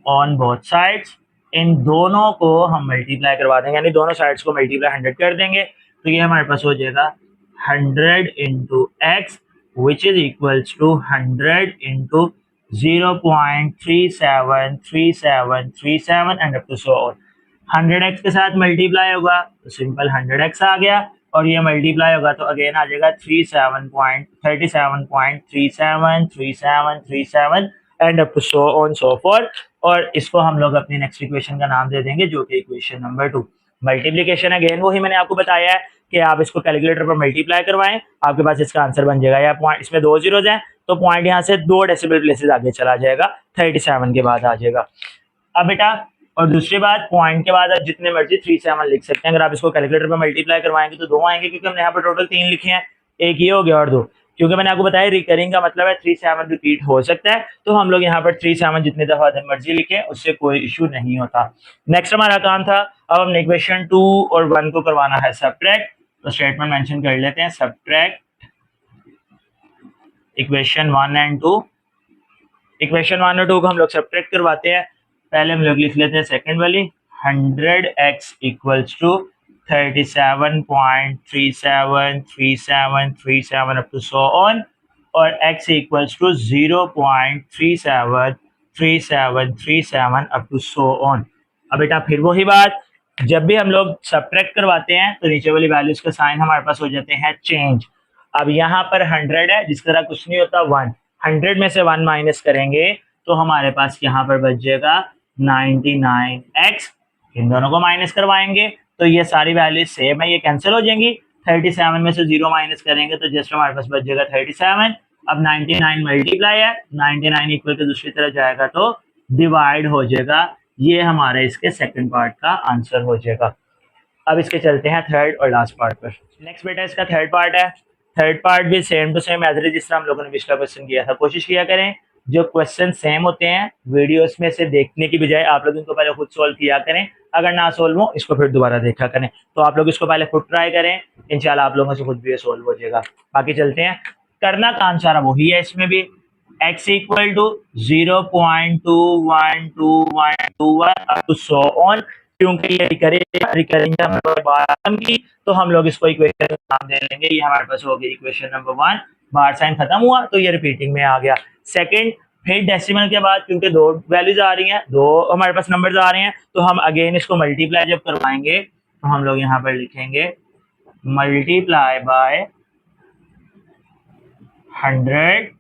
on both sides. इन दोनों को हम मल्टीप्लाई करवा देंगे, यानी दोनों साइड्स को मल्टीप्लाई 100 कर देंगे, तो ये हमारे पास हो जाएगा 100 into x which is equals to 100 into 0.373737 and up to so on. 100x के साथ मल्टीप्लाई होगा तो सिंपल 100x आ गया, और ये मल्टीप्लाई होगा तो अगेन आ जाएगा 37.37 and up to so on so forth. और इसको हम लोग अपनी नेक्स्ट इक्वेशन का नाम दे देंगे जो कि इक्वेशन नंबर 2। मल्टीप्लिकेशन अगेन वही मैंने आपको बताया है कि आप इसको कैलकुलेटर पर मल्टीप्लाई करवाएं, आपके पास इसका आंसर बन जाएगा। या पॉइंट इसमें 2 जीरोज हैं तो पॉइंट यहाँ से 2 डेसिमल प्लेसेस आगे चला जाएगा, 37 के बाद आ जाएगा। अब बेटा और दूसरी बात, पॉइंट के बाद आप जितने मर्जी 37 लिख सकते हैं। अगर आप इसको कैलकुलेटर पर मल्टीप्लाई करवाएंगे तो 2 आएंगे, क्योंकि हमने यहाँ पर टोटल 3 लिखे हैं, एक ये हो गया और 2, क्योंकि मैंने आपको बताया रिकरिंग का मतलब है 37 रिपीट हो सकता है, तो हम लोग यहाँ पर 37 जितने दफा मर्जी लिखें उससे कोई इशू नहीं होता। नेक्स्ट हमारा काम था, अब हमने इक्वेशन 2 और 1 को करवाना है सबट्रैक्ट, तो स्टेटमेंट मेंशन कर लेते हैं सबट्रैक्ट इक्वेशन 1 एंड 2। इक्वेशन 1 और 2 को हम लोग सबट्रैक्ट करवाते हैं। पहले हम लोग लिख लेते हैं सेकंड वाली, 100x equals to 37.373737 up to so on, और x equals to 0.373737 up to so on. अब बेटा फिर वही बात, जब भी हम लोग सबट्रैक्ट करवाते हैं तो नीचे वाली वैल्यूज का साइन हमारे पास हो जाते हैं चेंज। अब यहाँ पर 100 है, जिस तरह कुछ नहीं होता 1, 100 में से 1 माइनस करेंगे तो हमारे पास यहाँ पर बच जाएगा 99x। इन दोनों को माइनस करवाएंगे तो ये सारी वैल्यूज सेम है, ये कैंसिल हो जाएंगी। 37 में से 0 माइनस करेंगे तो जस्ट हमारे पास बच जाएगा 37। अब 99 मल्टीप्लाई है, 99 इक्वल के दूसरी तरफ जाएगा तो डिवाइड हो जाएगा। ये हमारे इसके सेकंड पार्ट का आंसर हो जाएगा। अब इसके चलते हैं थर्ड और लास्ट पार्ट पर। नेक्स्ट बेटा इसका थर्ड पार्ट है। थर्ड पार्ट भी सेम टू सेम एज जिस तरह हम लोगों ने पिछला क्वेश्चन किया था। कोशिश किया करें जो क्वेश्चन सेम होते हैं वीडियोस में से देखने की बजाय आप लोग इनको पहले खुद सोल्व किया करें, अगर ना सोल्व हो इसको फिर दोबारा देखा करें। तो आप लोग इसको पहले खुद ट्राई करें, इंशाल्लाह आप लोगों से खुद भी ये सोल्व हो जाएगा। बाकी चलते हैं, करना काम सारा वही है इसमें भी। x equal to 0.212121 up to so on, क्योंकि ये रिकरिंग की तो हम लोग इसको इक्वेशन का नाम दे लेंगे। ये हमारे पास हो गई इक्वेशन नंबर 1, बार साइन खत्म हुआ तो ये रिपीटिंग में आ गया। सेकंड, फिर डेसिमल के बाद क्योंकि 2 वैल्यूज आ रही हैं, 2 हमारे पास नंबर्स आ रहे हैं, तो हम अगेन इसको मल्टीप्लाई जब करवाएंगे तो हम लोग यहाँ पर लिखेंगे multiply by 100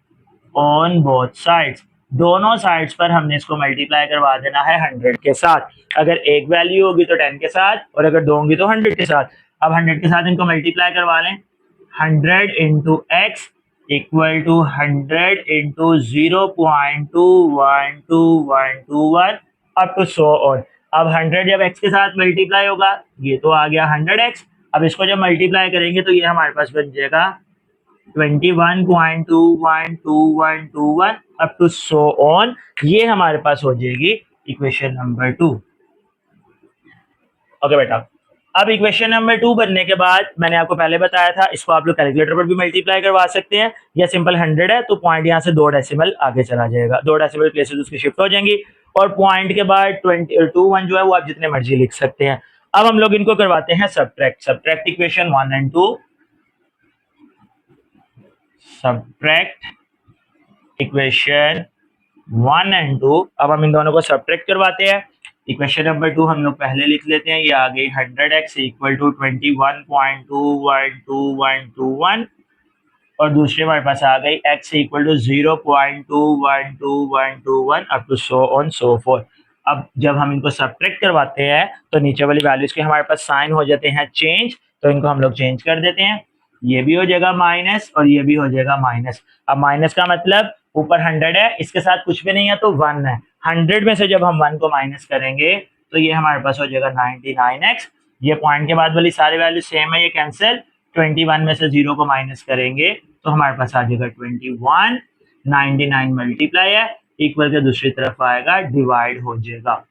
on both sides. दोनों साइड्स पर हमने इसको मल्टीप्लाई करवा देना है 100 के साथ। अगर एक वैल्यू होगी तो 10 के साथ, और अगर 2 होंगी तो 100 के साथ। अब 100 के साथ इनको मल्टीप्लाई करवा लें, 100 into x equal to 100 into 0.212121 up to so on. अब 100 जब x के साथ मल्टीप्लाई होगा ये तो आ गया 100x। अब इसको जब मल्टीप्लाई करेंगे तो ये हमारे पास बन जाएगा 21.2121 अप टू सो ऑन। ये हमारे पास हो जाएगी इक्वेशन नंबर 2। ओके बेटा, अब इक्वेशन नंबर 2 बनने के बाद मैंने आपको पहले बताया था इसको आप लोग कैलकुलेटर पर भी मल्टीप्लाई करवा सकते हैं, या सिंपल 100 है तो पॉइंट यहाँ से 2 डेसिमल आगे चला जाएगा, 2 डेसिमल प्लेसेस उसकी शिफ्ट हो जाएंगी, और पॉइंट के बाद 21 जो है वो आप जितने मर्जी लिख सकते हैं। अब हम लोग इनको करवाते हैं subtract equation 1 and 2, subtract equation 1 and 2। अब हम इन दोनों को सबट्रैक्ट करवाते हैं। इक्वेशन नंबर 2 हम लोग पहले लिख लेते हैं, ये आ गई 100x इक्वल टू 21.212121, और दूसरे हमारे पास आ गई x equal to 0.212121 up to so on so forth. अब जब हम इनको सबट्रैक्ट करवाते हैं तो नीचे वाली वैल्यूज के हमारे पास साइन हो जाते हैं चेंज, तो इनको हम लोग चेंज कर देते हैं। ये भी हो जाएगा माइनस और ये भी हो जाएगा माइनस। अब माइनस का मतलब ऊपर 100 है, इसके साथ कुछ भी नहीं है तो 1 है। 100 में से जब हम 1 को माइनस करेंगे तो ये हमारे पास हो जाएगा 99x। ये पॉइंट के बाद वाली सारी वैल्यू सेम है, ये कैंसिल। 21 में से 0 को माइनस करेंगे तो हमारे पास आ जाएगा 21। 99 मल्टीप्लाई है, इक्वल के दूसरी तरफ आएगा, डिवाइड हो जाएगा।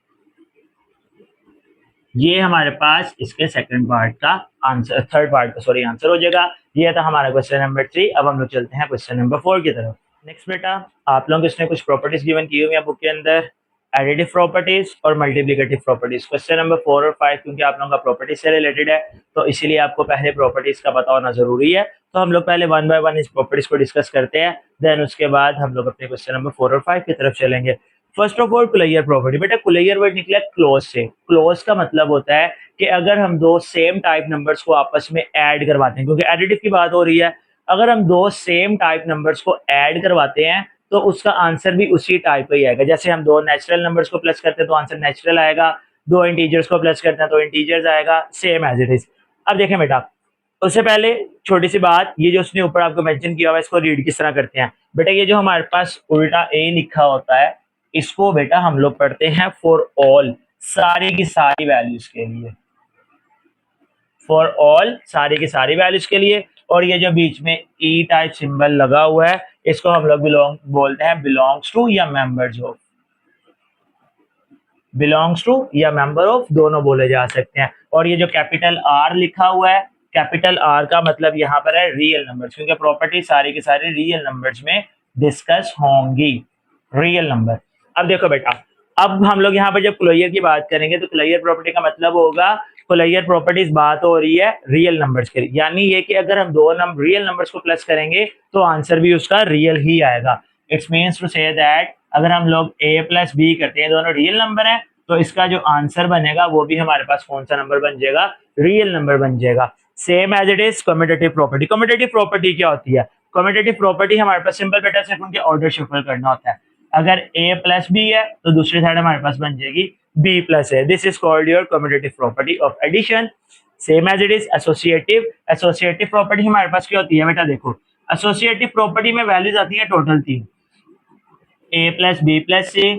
ये हमारे पास इसके सेकंड पार्ट का आंसर, थर्ड पार्ट का सॉरी आंसर हो जाएगा। ये था हमारा क्वेश्चन नंबर 3। अब हम लोग चलते हैं क्वेश्चन नंबर 4 की तरफ। नेक्स्ट बेटा, आप लोगों को इसने कुछ प्रॉपर्टीज गिवन की हुई है बुक के अंदर, एडिटिव प्रॉपर्टीज और मल्टीप्लिकेटिव प्रॉपर्टीज। क्वेश्चन नंबर 4 और 5 क्योंकि आप लोगों का प्रॉपर्टीज से रिलेटेड है तो इसीलिए आपको पहले प्रॉपर्टीज का पता होना जरूरी है। तो हम लोग पहले 1 बाय 1 इस प्रॉपर्टीज को डिस्कस करते हैं, देन उसके बाद हम लोग अपने क्वेश्चन नंबर 4 और 5 की तरफ चलेंगे। First of all closure property. बेटा कुलैयर वर्ड निकला क्लोज से। क्लोज का मतलब होता है कि अगर हम दो सेम टाइप नंबर्स को आपस में ऐड करवाते हैं, क्योंकि एडिटिव की बात हो रही है, अगर हम दो सेम टाइप नंबर्स को ऐड करवाते हैं तो उसका आंसर भी उसी टाइप का ही आएगा। जैसे हम दो नेचुरल नंबर्स को प्लस करते हैं तो आंसर नेचुरल आएगा, दो इंटीजर्स को प्लस करते हैं तो इंटीजर्स आएगा, सेम एज इट इज। अब देखें बेटा, उससे पहले छोटी सी बात, ये जो उसने ऊपर आपको मेंशन किया हुआ है इसको रीड किस तरह करते हैं। बेटा ये जो हमारे पास उल्टा ए लिखा होता है इसको बेटा हम लोग पढ़ते हैं फॉर ऑल, सारी की सारी वैल्यूज के लिए, फॉर ऑल सारी की सारी वैल्यूज के लिए। और ये जो बीच में ई टाइप सिंबल लगा हुआ है इसको हम लोग बिलोंग बोलते हैं बिलोंग्स टू या मेंबर्स ऑफ, बिलोंग्स टू या मेंबर ऑफ दोनों बोले जा सकते हैं। और ये जो कैपिटल आर लिखा हुआ है, कैपिटल आर का मतलब यहाँ पर है रियल नंबर्स, क्योंकि प्रॉपर्टी सारी की सारी रियल नंबर्स में डिस्कस होंगी, रियल नंबर। अब देखो बेटा, अब हम लोग यहाँ पर जब क्लोजर की बात करेंगे तो क्लोजर प्रॉपर्टी का मतलब होगा, क्लोजर प्रॉपर्टीज बात हो रही है रियल नंबर्स के लिए, यानी ये कि अगर हम दो रियल नंबर्स को प्लस करेंगे तो आंसर भी उसका रियल ही आएगा। It's means to say that अगर हम लोग a प्लस बी करते हैं, दोनों रियल नंबर है, तो इसका जो आंसर बनेगा वो भी हमारे पास कौन सा नंबर बन जाएगा, रियल नंबर बन जाएगा। Same as it is commutative property. Commutative property क्या होती है? कम्यूटेटिव प्रॉपर्टी हमारे पास सिंपल बेटा सिर्फ उनके ऑर्डर शफल करना होता है। अगर a प्लस बी है तो दूसरी साइड हमारे पास बन जाएगी b प्लस है। This is called your commutative property of addition. Same as it is associative. Associative property हमारे पास क्या होती है बेटा, देखो एसोसिएटिव प्रॉपर्टी में वैल्यूज आती है total 3, a plus B plus C,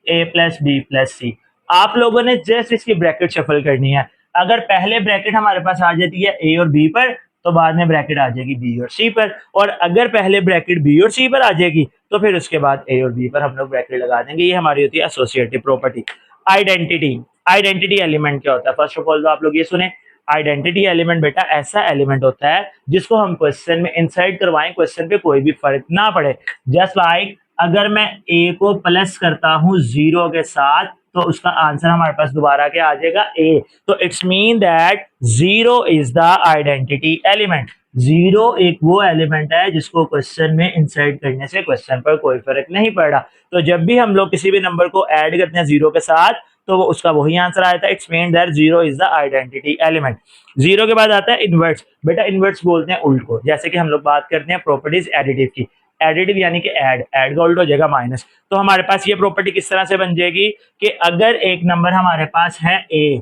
A plus B plus C. आप लोगों ने जस्ट इसकी ब्रैकेट शफल करनी है। अगर पहले ब्रैकेट हमारे पास आ जाती है ए और बी पर तो बाद में ब्रैकेट आ जाएगी बी और सी पर, और अगर पहले ब्रैकेट बी और सी पर आ जाएगी तो फिर उसके बाद ए और बी पर हम लोग ब्रैकेट लगा देंगे। ये हमारी होती है associative property. Identity. Identity element क्या होता है? फर्स्ट ऑफ ऑल तो आप लोग ये सुने, आइडेंटिटी एलिमेंट बेटा ऐसा एलिमेंट होता है जिसको हम क्वेश्चन में इंसर्ट करवाएं, क्वेश्चन पे कोई भी फर्क ना पड़े। जस्ट लाइक अगर मैं ए को प्लस करता हूं 0 के साथ तो उसका आंसर हमारे पास दोबारा क्या आ जाएगा, ए। तो it's mean that 0 is the identity element. 0 एक वो एलिमेंट है जिसको क्वेश्चन में इंसर्ट करने से क्वेश्चन पर कोई फर्क नहीं पड़ रहा। तो जब भी हम लोग किसी भी नंबर को ऐड करते हैं 0 के साथ तो वो उसका वही आंसर आया था। It's mean that 0 is the identity element. 0 के बाद आता है इनवर्ट्स। बेटा इनवर्ट्स बोलते हैं उल्ट को। जैसे कि हम लोग बात करते हैं प्रॉपर्टीज एडिटिव की, एडिटिव यानी कि ऐड का उल्ट हो जाएगा माइनस। तो हमारे पास ये प्रॉपर्टी किस तरह से बन जाएगी कि अगर एक नंबर हमारे पास है ए,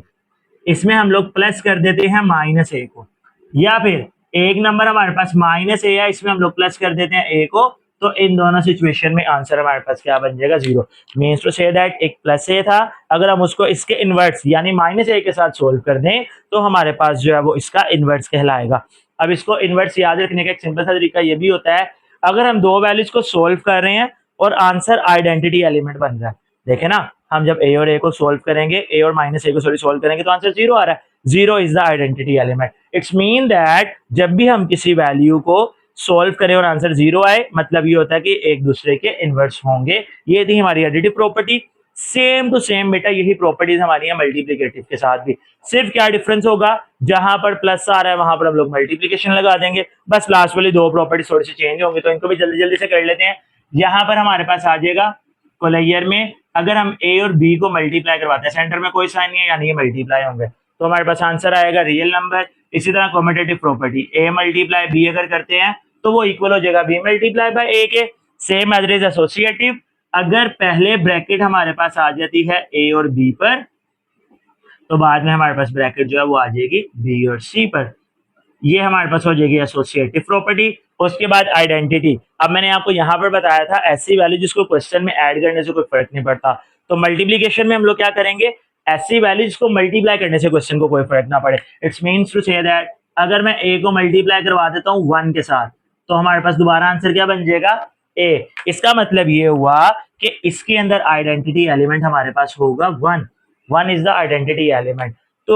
इसमें हम लोग प्लस कर देते हैं माइनस ए को, या फिर एक नंबर हमारे पास माइनस ए है इसमें हम लोग प्लस कर देते हैं ए को, तो इन दोनों सिचुएशन में आंसर हमारे पास क्या बन जाएगा, 0। मीन्स टू से दैट एक प्लस ए था, अगर हम उसको इसके इनवर्ट्स यानी माइनस ए के साथ सोल्व कर दें तो हमारे पास जो है वो इसका इनवर्ट्स कहलाएगा। अब इसको इनवर्ट्स याद रखने का एक सिंपल सा तरीका ये भी होता है, अगर हम दो वैल्यूज को सोल्व कर रहे हैं और आंसर आइडेंटिटी एलिमेंट बन रहा है, देखे ना, हम जब ए और ए को सोल्व करेंगे, ए और माइनस ए को सोल्व करेंगे तो आंसर 0 आ रहा है। 0 is the identity element. It's mean that जब भी हम किसी वैल्यू को सोल्व करें और आंसर 0 आए, मतलब ये होता है कि एक दूसरे के इनवर्स होंगे। ये थी हमारी additive property. Same to same बेटा यही प्रॉपर्टीज हमारी है मल्टीप्लिकेटिव के साथ भी। सिर्फ क्या डिफरेंस होगा, जहां पर प्लस आ रहा है वहां पर हम लोग मल्टीप्लिकेशन लगा देंगे, बस लास्ट वाली दो प्रॉपर्टी थोड़ी सी चेंज होंगी, तो इनको भी जल्दी जल्दी से कर लेते हैं। यहां पर हमारे पास आ जाएगा कोलैयर में अगर हम ए और बी को मल्टीप्लाई करवाते हैं, सेंटर में कोई साइन नहीं है यानी ये मल्टीप्लाई होंगे, तो हमारे पास आंसर आएगा रियल नंबर। इसी तरह commutative property A multiply B अगर करते हैं तो वो इक्वल हो जाएगा बी मल्टीप्लाई बाय ए के। सेम एज इज एसोसिएटिव, अगर पहले ब्रैकेट हमारे पास आ जाती है ए और बी पर तो बाद में हमारे पास ब्रैकेट जो है वो आ जाएगी बी और सी पर। ये हमारे पास हो जाएगी एसोसिएटिव प्रॉपर्टी। उसके बाद आइडेंटिटी। अब मैंने आपको यहाँ पर बताया था ऐसी वैल्यू जिसको क्वेश्चन में ऐड करने से कोई फर्क नहीं पड़ता, तो मल्टीप्लीकेशन में हम लोग क्या करेंगे, ऐसी वैल्यू जिसको मल्टीप्लाई करने से क्वेश्चन को कोई फर्क ना पड़े। It's means to say that अगर मैं ए को मल्टीप्लाई करवा देता हूँ 1 के साथ, तो हमारे पास दोबारा आंसर क्या बन जाएगा, ए। इसका मतलब ये हुआ कि इसके अंदर आइडेंटिटी एलिमेंट हमारे पास होगा 1। 1 इज द आइडेंटिटी एलिमेंट। तो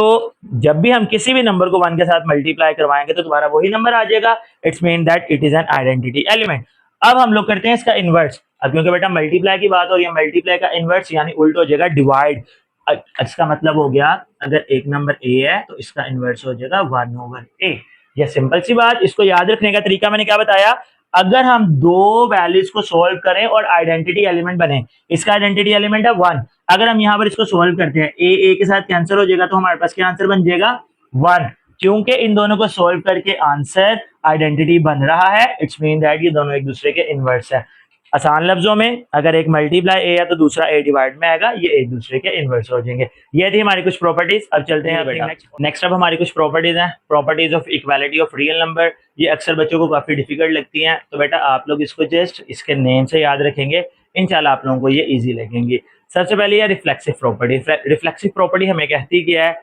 जब भी हम किसी भी नंबर को 1 के साथ मल्टीप्लाई करवाएंगे तो दोबारा वही नंबर आ जाएगा। It's mean that it is an identity element. अब हम लोग करते हैं इसका इनवर्स। अब क्योंकि बेटा मल्टीप्लाई की बात हो रही है, मल्टीप्लाई का इनवर्स यानी उल्ट हो जाएगा डिवाइड। इसका मतलब हो गया अगर एक नंबर ए है तो इसका इनवर्स हो जाएगा 1/a। ये सिंपल सी बात। इसको याद रखने का तरीका मैंने क्या बताया, अगर हम दो वैल्यूज को सोल्व करें और आइडेंटिटी एलिमेंट बने, इसका आइडेंटिटी एलिमेंट है 1, अगर हम यहाँ पर इसको सोल्व करते हैं ए के साथ कैंसिल हो जाएगा तो हमारे पास क्या आंसर बन जाएगा 1। क्योंकि इन दोनों को सोल्व करके आंसर आइडेंटिटी बन रहा है, इट्स मीन दैट ये दोनों एक दूसरे के इनवर्स है। आसान लफ्जों में अगर एक मल्टीप्लाई ए है तो दूसरा ए डिवाइड में आएगा, ये एक दूसरे के इनवर्स हो जाएंगे। ये थी हमारी कुछ प्रॉपर्टीज। अब चलते हैं बेटा नेक्स्ट। अब हमारी कुछ प्रॉपर्टीज हैं, properties of equality of real number. ये अक्सर बच्चों को काफी डिफिकल्ट लगती हैं, तो बेटा आप लोग इसको जस्ट इसके नेम से याद रखेंगे, इंशाल्लाह आप लोगों को ये इजी लगेंगी। सबसे पहले है रिफ्लेक्सिव प्रॉपर्टी। रिफ्लेक्सिव प्रॉपर्टी हमें कहती क्या है,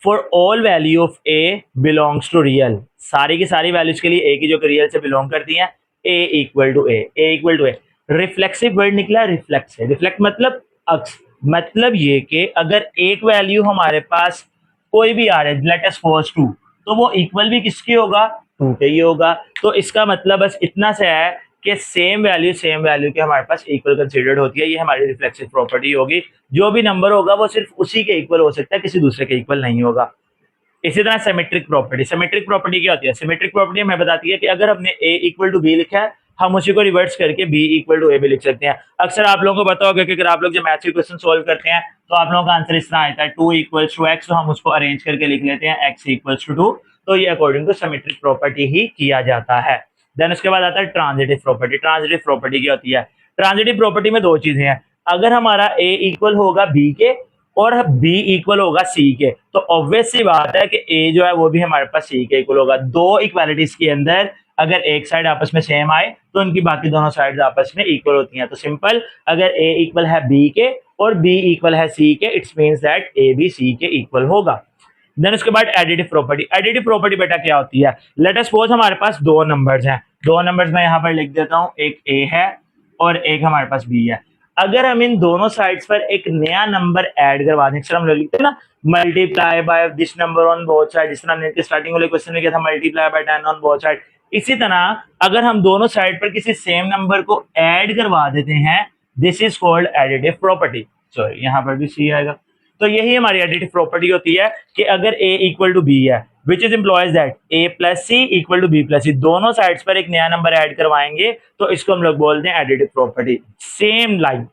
for all value of a belongs to real, सारी की सारी वैल्यूज के लिए ए की जो रियल से बिलोंग करती हैं, A equal to A. Reflexive word निकला रिफ्लेक्स है। रिफ्लेक्ट मतलब अक्स, मतलब ये कि अगर एक वैल्यू हमारे पास कोई भी आ रहा है, लेट अस सपोज 2, तो वो इक्वल भी किसकी होगा, 2 के ही होगा। तो इसका मतलब बस इतना से है कि सेम वैल्यू के हमारे पास इक्वल कंसीडर्ड होती है। ये हमारी रिफ्लेक्सिव प्रॉपर्टी होगी। जो भी नंबर होगा वो सिर्फ उसी के इक्वल हो सकता है, किसी दूसरे के इक्वल नहीं होगा। इसी तरह सिमेट्रिक प्रॉपर्टी। सिमेट्रिक प्रॉपर्टी क्या होती है, सिमेट्रिक प्रॉपर्टी हमें बताती है कि अगर हमने a इक्वल टू बी लिखा है, हम उसी को रिवर्स करके b इक्वल टू a भी लिख सकते हैं। अक्सर आप लोगों को पता होगा कि अगर आप लोग जब मैथ्स के क्वेश्चन सोल्व करते हैं तो आप लोगों का आंसर इस तरह आता है 2 इक्वल्स टू x, तो हम उसको अरेंज करके लिख लेते हैं x इक्वल्स टू 2। तो ये अकॉर्डिंग टू सिमेट्रिक प्रॉपर्टी ही किया जाता है। देन उसके बाद आता है ट्रांजिटिव प्रॉपर्टी। ट्रांजिटिव प्रॉपर्टी क्या होती है, ट्रांजिटिव प्रॉपर्टी में दो चीजें हैं। अगर हमारा a इक्वल होगा b के और b इक्वल होगा c के, तो ऑब्वियस सी बात है कि a जो है वो भी हमारे पास c के इक्वल होगा। दो इक्वालिटीज के अंदर अगर एक साइड आपस में सेम आए तो उनकी बाकी दोनों साइड्स आपस में इक्वल होती हैं। तो सिंपल, अगर a इक्वल है b के और b इक्वल है c के, इट्स मींस दैट a भी c के इक्वल होगा। देन उसके बाद एडिटिव प्रॉपर्टी। एडिटिव प्रॉपर्टी बेटा क्या होती है, लेट अस सपोज हमारे पास दो नंबर्स हैं, दो नंबर्स मैं यहाँ पर लिख देता हूँ, एक a है और एक हमारे पास b है। अगर हम इन दोनों साइड्स पर एक नया नंबर ऐड करवा दें, हम लिखते हैं ना multiply by this number on both side, जिस तरह हमने स्टार्टिंग वाले क्वेश्चन में किया था multiply by 10 on both side. इसी तरह अगर हम दोनों साइड पर किसी सेम नंबर को ऐड करवा देते हैं, this is called additive property. Sorry यहाँ पर भी सी आएगा। तो यही हमारी एडिटिव प्रॉपर्टी होती है कि अगर a इक्वल टू बी है, which is implies that a plus C equal to B plus C, दोनों साइड्स पर एक नया नंबर ऐड करवाएंगे तो इसको हम लोग बोलते हैं एडिटिव प्रॉपर्टी। सेम लाइन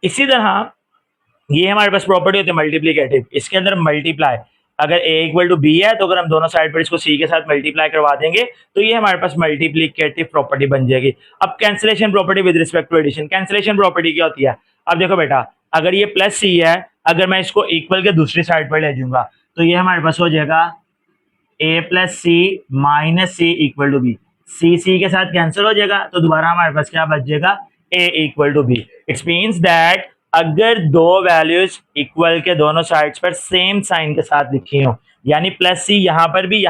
इसी तरह ये हमारे पास प्रॉपर्टी होती है मल्टीप्लीकेटिव। इसके अंदर मल्टीप्लाई, अगर a इक्वल टू बी है तो अगर हम दोनों साइड पर इसको c के साथ मल्टीप्लाई करवा देंगे तो ये हमारे पास मल्टीप्लीकेटिव प्रॉपर्टी बन जाएगी। अब cancellation property with respect to addition. Cancellation property क्या होती है, अब देखो बेटा अगर ये प्लस सी है, अगर मैं इसको इक्वल के दूसरी साइड पर ले जाऊंगा तो ये हमारे पास हो जाएगा a plus C minus C equal to B. C के साथ कैंसिल हो जाएगा तो दोबारा हमारे पास क्या बच जाएगा, a equal to b. It's means that अगर दो वैल्यूज इक्वल के दोनों साइड्स पर सेम साइन के साथ लिखी हो, यानी प्लस सी यहाँ पर भी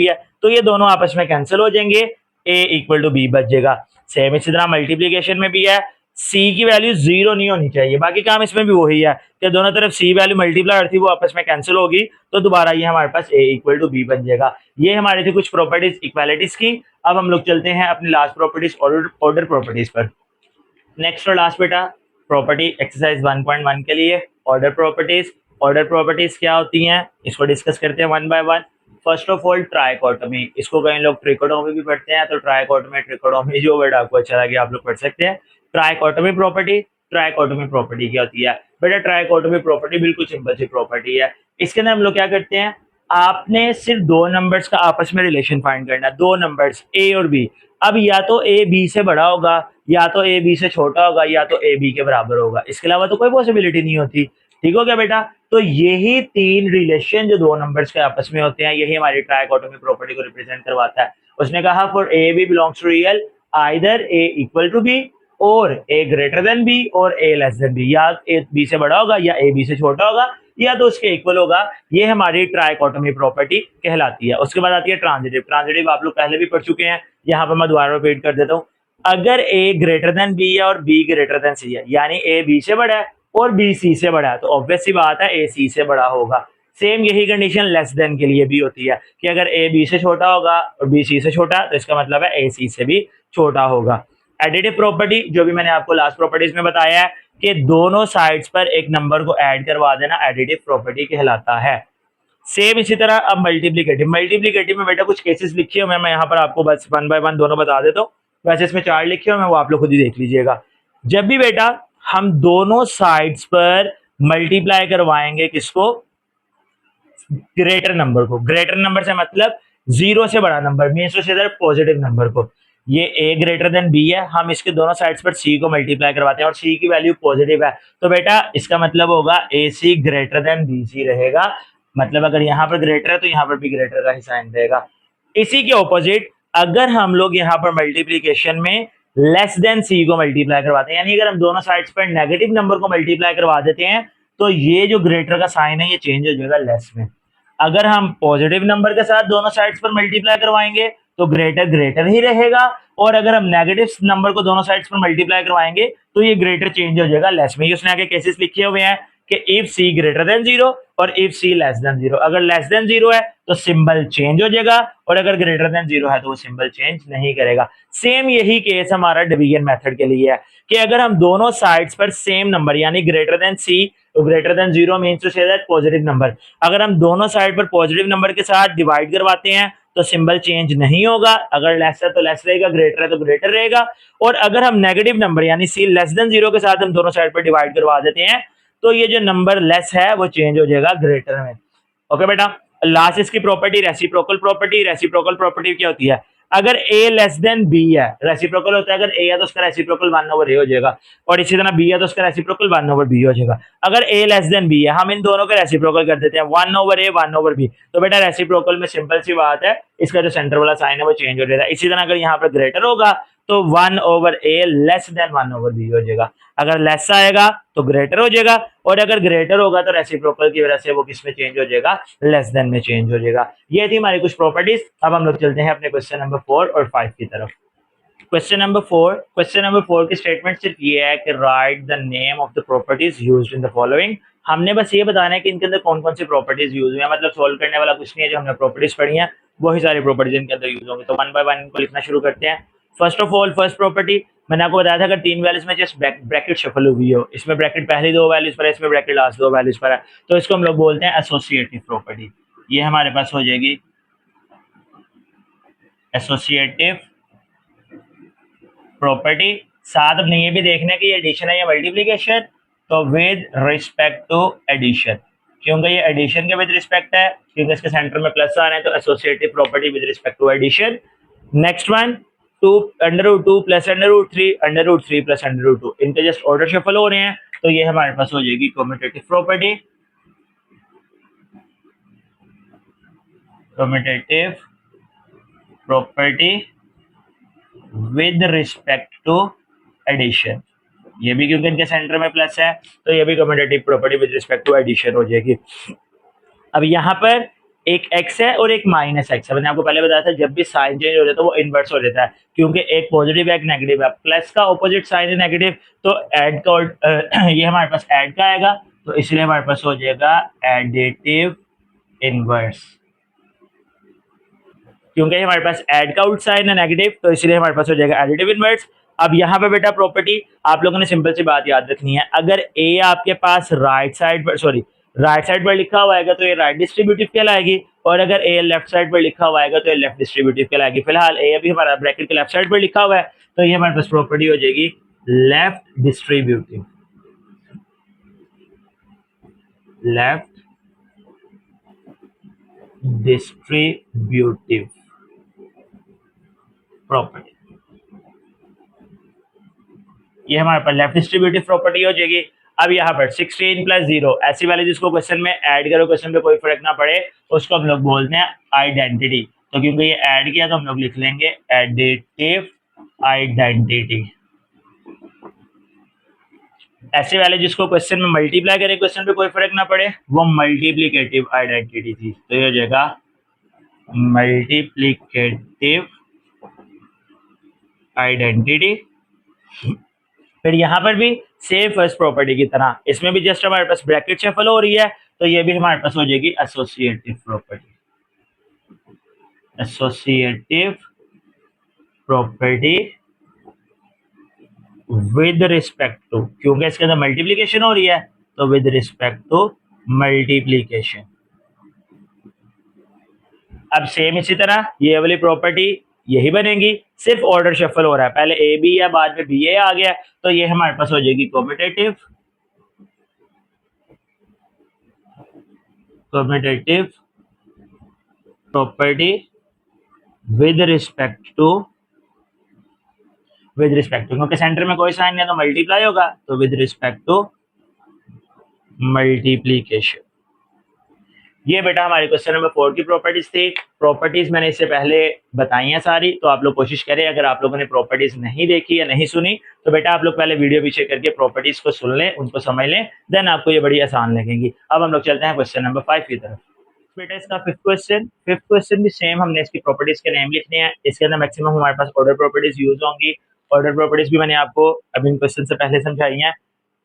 है, तो ये दोनों आपस में कैंसिल हो जाएंगे, a इक्वल टू बी बच जाएगा। सेम इसी तरह मल्टीप्लीकेशन में भी है, c की वैल्यू 0 नहीं होनी चाहिए। बाकी काम इसमें भी वही है कि दोनों तरफ c वैल्यू मल्टीप्लाई थी वो आपस में कैंसिल होगी, तो दोबारा ये हमारे पास a इक्वल टू बी बन जाएगा। ये हमारे थे कुछ प्रॉपर्टीज इक्वालिटीज की। अब हम लोग चलते हैं अपनी लास्ट प्रॉपर्टीज ऑर्डर प्रॉपर्टीज पर। नेक्स्ट और लास्ट बेटा प्रॉपर्टी एक्सरसाइज 1.1 के लिए ऑर्डर प्रॉपर्टीज। ऑर्डर प्रॉपर्टीज क्या होती हैं इसको डिस्कस करते हैं one by one. First of all trichotomy, इसको कई लोग ट्रिकोटोमी भी पढ़ते हैं, तो ट्राइकोटोमी ट्रिकोटोमी जो वर्ड आपको अच्छा लगे आप लोग पढ़ सकते हैं। ट्राइकोटोमी प्रॉपर्टी, ट्राइकोटोमी प्रॉपर्टी क्या होती है बेटा, ट्राइकोटोमी प्रॉपर्टी बिल्कुल सिंपल सी प्रॉपर्टी है। इसके अंदर हम लोग क्या करते हैं, आपने सिर्फ दो नंबर्स का आपस में रिलेशन फाइंड करना है, दो नंबर्स ए और बी। अब या तो ए बी से बड़ा होगा, या तो ए बी से छोटा होगा, या तो ए बी के बराबर होगा, इसके अलावा तो कोई पॉसिबिलिटी नहीं होती। ठीक हो गया बेटा। तो यही तीन रिलेशन जो दो नंबर्स के आपस में होते हैं, यही हमारी ट्राइकोटोमी प्रॉपर्टी को रिप्रेजेंट करवाता है। उसने कहा for a b belongs to real either a equal to b और ए ग्रेटर देन बी और ए लेस देन बी, या ए बी से बड़ा होगा या ए बी से छोटा होगा या तो उसके इक्वल होगा। ये हमारी ट्राइकोटोमी प्रॉपर्टी कहलाती है। उसके बाद आती है ट्रांजिटिव। ट्रांजिटिव आप लोग पहले भी पढ़ चुके हैं, यहाँ पर मैं दोबारा रिपीट कर देता हूँ। अगर ए ग्रेटर देन बी है और बी ग्रेटर देन सी है, यानी ए बी से बड़ा है और बी सी से बड़ा है, तो ऑब्वियस सी बात है ए सी से बड़ा होगा। सेम यही कंडीशन लेस देन के लिए भी होती है कि अगर ए बी से छोटा होगा और बी सी से छोटा, तो इसका मतलब है ए सी से भी छोटा होगा। एडिटिव प्रॉपर्टी, जो भी मैंने आपको लास्ट प्रॉपर्टीज में बताया है कि दोनों साइड्स पर एक नंबर को ऐड करवा देना, एडिटिव प्रॉपर्टी कहलाता है। सेम इसी तरह अब मल्टीप्लीकेटिव। मल्टीप्लीकेटिव में बेटा कुछ केसेस लिखे हुए हैं, मैं यहाँ पर आपको बस वन बाय वन दोनों बता देता हूँ। वैसे इसमें चार लिखे हुए हैं, वो आप लोग खुद ही देख लीजिएगा। जब भी बेटा हम दोनों साइड्स पर मल्टीप्लाई करवाएंगे किसको, ग्रेटर नंबर को। ग्रेटर नंबर से मतलब जीरो से बड़ा नंबर, मीन्स टू से पॉजिटिव नंबर को। ये ए ग्रेटर देन बी है, हम इसके दोनों साइड्स पर सी को मल्टीप्लाई करवाते हैं और सी की वैल्यू पॉजिटिव है, तो बेटा इसका मतलब होगा ए सी ग्रेटर देन बी सी रहेगा। मतलब अगर यहाँ पर ग्रेटर है तो यहाँ पर भी ग्रेटर का ही साइन रहेगा। इसी के ऑपोजिट अगर हम लोग यहाँ पर मल्टीप्लीकेशन में लेस देन सी को मल्टीप्लाई करवाते हैं, यानी अगर हम दोनों साइड्स पर नेगेटिव नंबर को मल्टीप्लाई करवा देते हैं, तो ये जो ग्रेटर का साइन है ये चेंज हो जाएगा लेस में। अगर हम पॉजिटिव नंबर के साथ दोनों साइड्स पर मल्टीप्लाई करवाएंगे तो ग्रेटर ग्रेटर ही रहेगा, और अगर हम नेगेटिव नंबर को दोनों साइड्स पर मल्टीप्लाई करवाएंगे तो ये ग्रेटर चेंज हो जाएगा लेस में। उसने आगे केसेस लिखे हुए हैं कि if C greater than zero और if C less than zero. अगर लेस देन जीरो है तो सिंबल चेंज हो जाएगा, और अगर ग्रेटर देन जीरो है तो वो सिंबल चेंज नहीं करेगा। सेम यही केस हमारा डिवीजन मेथड के लिए है कि अगर हम दोनों साइड्स पर सेम नंबर यानी greater than c greater than zero means to say that positive number, अगर हम दोनों साइड पर पॉजिटिव नंबर के साथ डिवाइड करवाते हैं तो सिंबल चेंज नहीं होगा। अगर लेस है तो लेस रहेगा, ग्रेटर है तो ग्रेटर रहेगा। और अगर हम नेगेटिव नंबर यानी सी लेस देन जीरो के साथ हम दोनों साइड पर डिवाइड करवा देते हैं तो ये जो नंबर लेस है वो चेंज हो जाएगा ग्रेटर में। ओके बेटा। लास्ट इसकी property reciprocal property. Reciprocal property क्या होती है, अगर a लेस देन b है, रेसिप्रोकल होता है अगर a है तो उसका रेसिप्रोकल 1/a हो जाएगा, और इसी तरह b है तो उसका रेसिप्रोकल 1/b हो जाएगा। अगर a लेस देन b है, हम इन दोनों का रेसिप्रोकल कर देते हैं 1/a 1/b, तो बेटा रेसिप्रोकल में सिंपल सी बात है, इसका जो सेंटर वाला साइन है वो चेंज हो जाएगा। इसी तरह अगर यहाँ पर ग्रेटर होगा तो 1/a लेस देन 1/b हो जाएगा। अगर लेस आएगा तो ग्रेटर हो जाएगा, और अगर ग्रेटर होगा तो रेसिप्रोकल की वजह से वो किस में चेंज हो जाएगा, लेस देन में चेंज हो जाएगा। ये थी हमारी कुछ प्रॉपर्टीज। अब हम लोग चलते हैं अपने क्वेश्चन नंबर 4 और 5 की तरफ। क्वेश्चन नंबर 4 की स्टेटमेंट सिर्फ ये है कि right the name of the properties used in the following. हमने बस ये बताना है कि इनके अंदर कौन कौन सी प्रॉपर्टीज यूज हुई है, मतलब सोल्व करने वाला कुछ नहीं है, जो हमने प्रॉपर्टीज पढ़ी हैं वही सारी प्रॉपर्टीज इनके अंदर यूज होंगी। तो वन बाय वन इनको लिखना शुरू करते हैं। First of all first property मैंने आपको बताया था अगर तीन वैल्यूज में जस्ट ब्रैकेट शफल हुई हो, इसमें ब्रैकेट पहली दो वैल्यूज पर है, इसमें ब्रैकेट लास्ट दो वैल्यूज पर है, तो इसको हम लोग बोलते हैं एसोसिएटिव प्रॉपर्टी। ये हमारे पास हो जाएगी एसोसिएटिव प्रॉपर्टी। साथ अपने ये भी देखना कि ये एडिशन है या मल्टीप्लीकेशन, तो विद रिस्पेक्ट टू एडिशन, क्योंकि ये एडिशन के विद रिस्पेक्ट है, क्योंकि इसके सेंटर में प्लस आ रहे हैं, तो associative property with respect to addition. Next one 2 √2 plus √3 √3 plus √2, इनके जस्ट ऑर्डर शफल हो रहे हैं, तो ये हमारे पास हो जाएगी commutative property. Commutative property with respect to addition, ये भी क्योंकि इनके सेंटर में प्लस है तो ये भी commutative property with respect to addition हो जाएगी। अब यहाँ पर एक x है और एक -x है। मैंने आपको पहले बताया था जब भी साइन चेंज हो जाता है वो इनवर्स हो जाता है, क्योंकि एक पॉजिटिव है एक नेगेटिव है, प्लस का ऑपोजिट साइन है नेगेटिव, तो ऐड का ये हमारे पास ऐड का आएगा, तो इसलिए हमारे पास हो जाएगा एडिटिव इनवर्स। क्योंकि हमारे पास ऐड का आउट साइन है नेगेटिव, तो इसलिए हमारे पास हो जाएगा एडिटिव इनवर्स। अब यहाँ पे बेटा प्रॉपर्टी आप लोगों ने सिंपल सी बात याद रखनी है, अगर a आपके पास राइट साइड पर लिखा हुआ है तो ये राइट डिस्ट्रीब्यूटिव कहलाएगी, और अगर a लेफ्ट साइड पर लिखा हुआ है तो ये लेफ्ट डिस्ट्रीब्यूटिव कहलाएगी। फिलहाल a अभी हमारा ब्रैकेट के लेफ्ट साइड पर लिखा हुआ है, तो ये हमारे पास प्रॉपर्टी हो जाएगी left distributive. Left distributive property, ये हमारे पास लेफ्ट डिस्ट्रीब्यूटिव प्रॉपर्टी हो जाएगी। अब यहाँ पर 16 प्लस 0 ऐसी वाली जिसको क्वेश्चन में ऐड करो, क्वेश्चन पे कोई फर्क ना पड़े, उसको हम लोग बोलते हैं आइडेंटिटी। तो क्योंकि ये ऐड किया तो हम लोग लिख लेंगे एडिटिव आइडेंटिटी। ऐसे वाले जिसको क्वेश्चन में मल्टीप्लाई करें, क्वेश्चन पे कोई फर्क ना पड़े, वो मल्टीप्लीकेटिव आइडेंटिटी थी। तो ये हो जाएगा मल्टीप्लीकेटिव आइडेंटिटी। फिर यहाँ पर भी सेम फर्स्ट प्रॉपर्टी की तरह इसमें भी जस्ट हमारे पास ब्रैकेट शफल हो रही है, तो ये भी हमारे पास हो जाएगी associative property. Associative property with respect to, क्योंकि इसके अंदर मल्टीप्लीकेशन हो रही है, तो विद रिस्पेक्ट टू मल्टीप्लीकेशन। अब सेम इसी तरह ये वाली प्रॉपर्टी यही बनेगी, सिर्फ ऑर्डर शफल हो रहा है, पहले ए बी है बाद में बी ए आ गया, तो ये हमारे पास हो जाएगी commutative property with respect to क्योंकि सेंटर में कोई साइन नहीं है तो मल्टीप्लाई होगा, तो विद रिस्पेक्ट टू मल्टीप्लीकेशन। ये बेटा हमारे क्वेश्चन नंबर 4 की प्रॉपर्टीज थी। प्रॉपर्टीज मैंने इससे पहले बताई हैं सारी, तो आप लोग कोशिश करें, अगर आप लोगों ने प्रॉपर्टीज नहीं देखी या नहीं सुनी तो बेटा आप लोग पहले वीडियो पीछे करके प्रॉपर्टीज को सुन लें, उनको समझ लें, देन आपको ये बड़ी आसान लगेंगी। अब हम लोग चलते हैं क्वेश्चन नंबर 5 की तरफ। बेटा इसका फिफ्थ क्वेश्चन भी सेम, हमने इसकी प्रॉपर्टीज के नेम लिखने हैं। इसके अंदर मैक्सिमम हमारे पास ऑर्डर प्रॉपर्टीज यूज होंगी। ऑर्डर प्रॉपर्टीज भी मैंने आपको अभी इन क्वेश्चन से पहले समझाई हैं।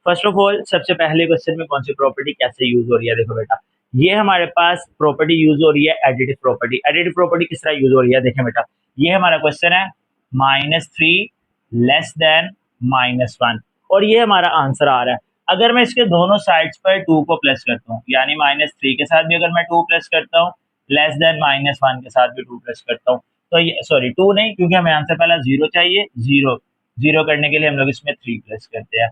फर्स्ट ऑफ ऑल सबसे पहले क्वेश्चन में कौन सी प्रॉपर्टी कैसे यूज हो रही है, देखो बेटा ये हमारे पास प्रॉपर्टी यूज हो रही है एडिटिव प्रॉपर्टी। एडिटिव प्रॉपर्टी किस तरह यूज हो रही है, देखें बेटा ये हमारा क्वेश्चन है -3 लेस देन -1 और ये हमारा आंसर आ रहा है। अगर मैं इसके दोनों साइड्स पर 2 को प्लस करता हूँ, यानी -3 के साथ भी अगर मैं 2 प्लस करता हूँ, लेस देन -1 के साथ भी 2 प्लस करता हूँ, तो ये सॉरी 2 नहीं, क्योंकि हमें आंसर पहला 0 चाहिए, 0 करने के लिए हम लोग इसमें 3 प्लस करते हैं।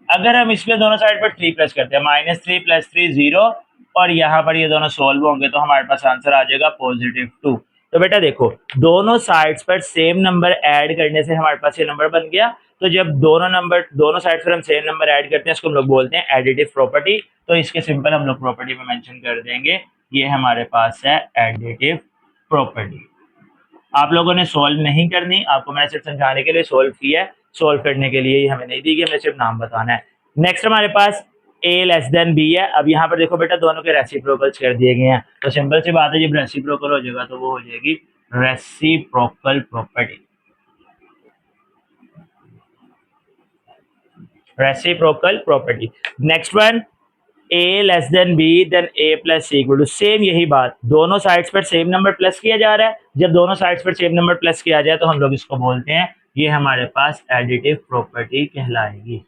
अगर हम इसमें दोनों साइड पर 3 प्लस करते हैं, -3 + 3 0, और यहाँ पर ये दोनों सोल्व होंगे तो हमारे पास आंसर आ जाएगा +2। तो बेटा देखो दोनों साइड्स पर सेम नंबर ऐड करने से हमारे पास ये नंबर बन गया। तो जब दोनों साइड पर हम सेम नंबर ऐड करते हैं, इसको हम लोग बोलते हैं एडिटिव प्रॉपर्टी। तो इसके सिंपल हम लोग प्रॉपर्टी में मेंशन कर देंगे, ये हमारे पास है एडिटिव प्रॉपर्टी। आप लोगों ने सोल्व नहीं करनी, आपको मैंने सिर्फ समझाने के लिए सोल्व किया है, सोल्व करने के लिए ही हमें नहीं दी गई, हमें सिर्फ नाम बताना है। नेक्स्ट हमारे पास a लेस देन b है। अब यहाँ पर देखो बेटा दोनों के रेसिप्रोकल्स कर दिए गए हैं, तो सिंपल सी बात है जब रेसिप्रोकल हो जाएगा तो वो हो जाएगी reciprocal property. Reciprocal property. Next one a less than b then a plus c equal to, same यही बात, दोनों साइड्स पर सेम नंबर प्लस किया जा रहा है। जब दोनों साइड्स पर सेम नंबर प्लस किया जाए तो हम लोग इसको बोलते हैं, ये हमारे पास एडिटिव प्रॉपर्टी कहलाएगी।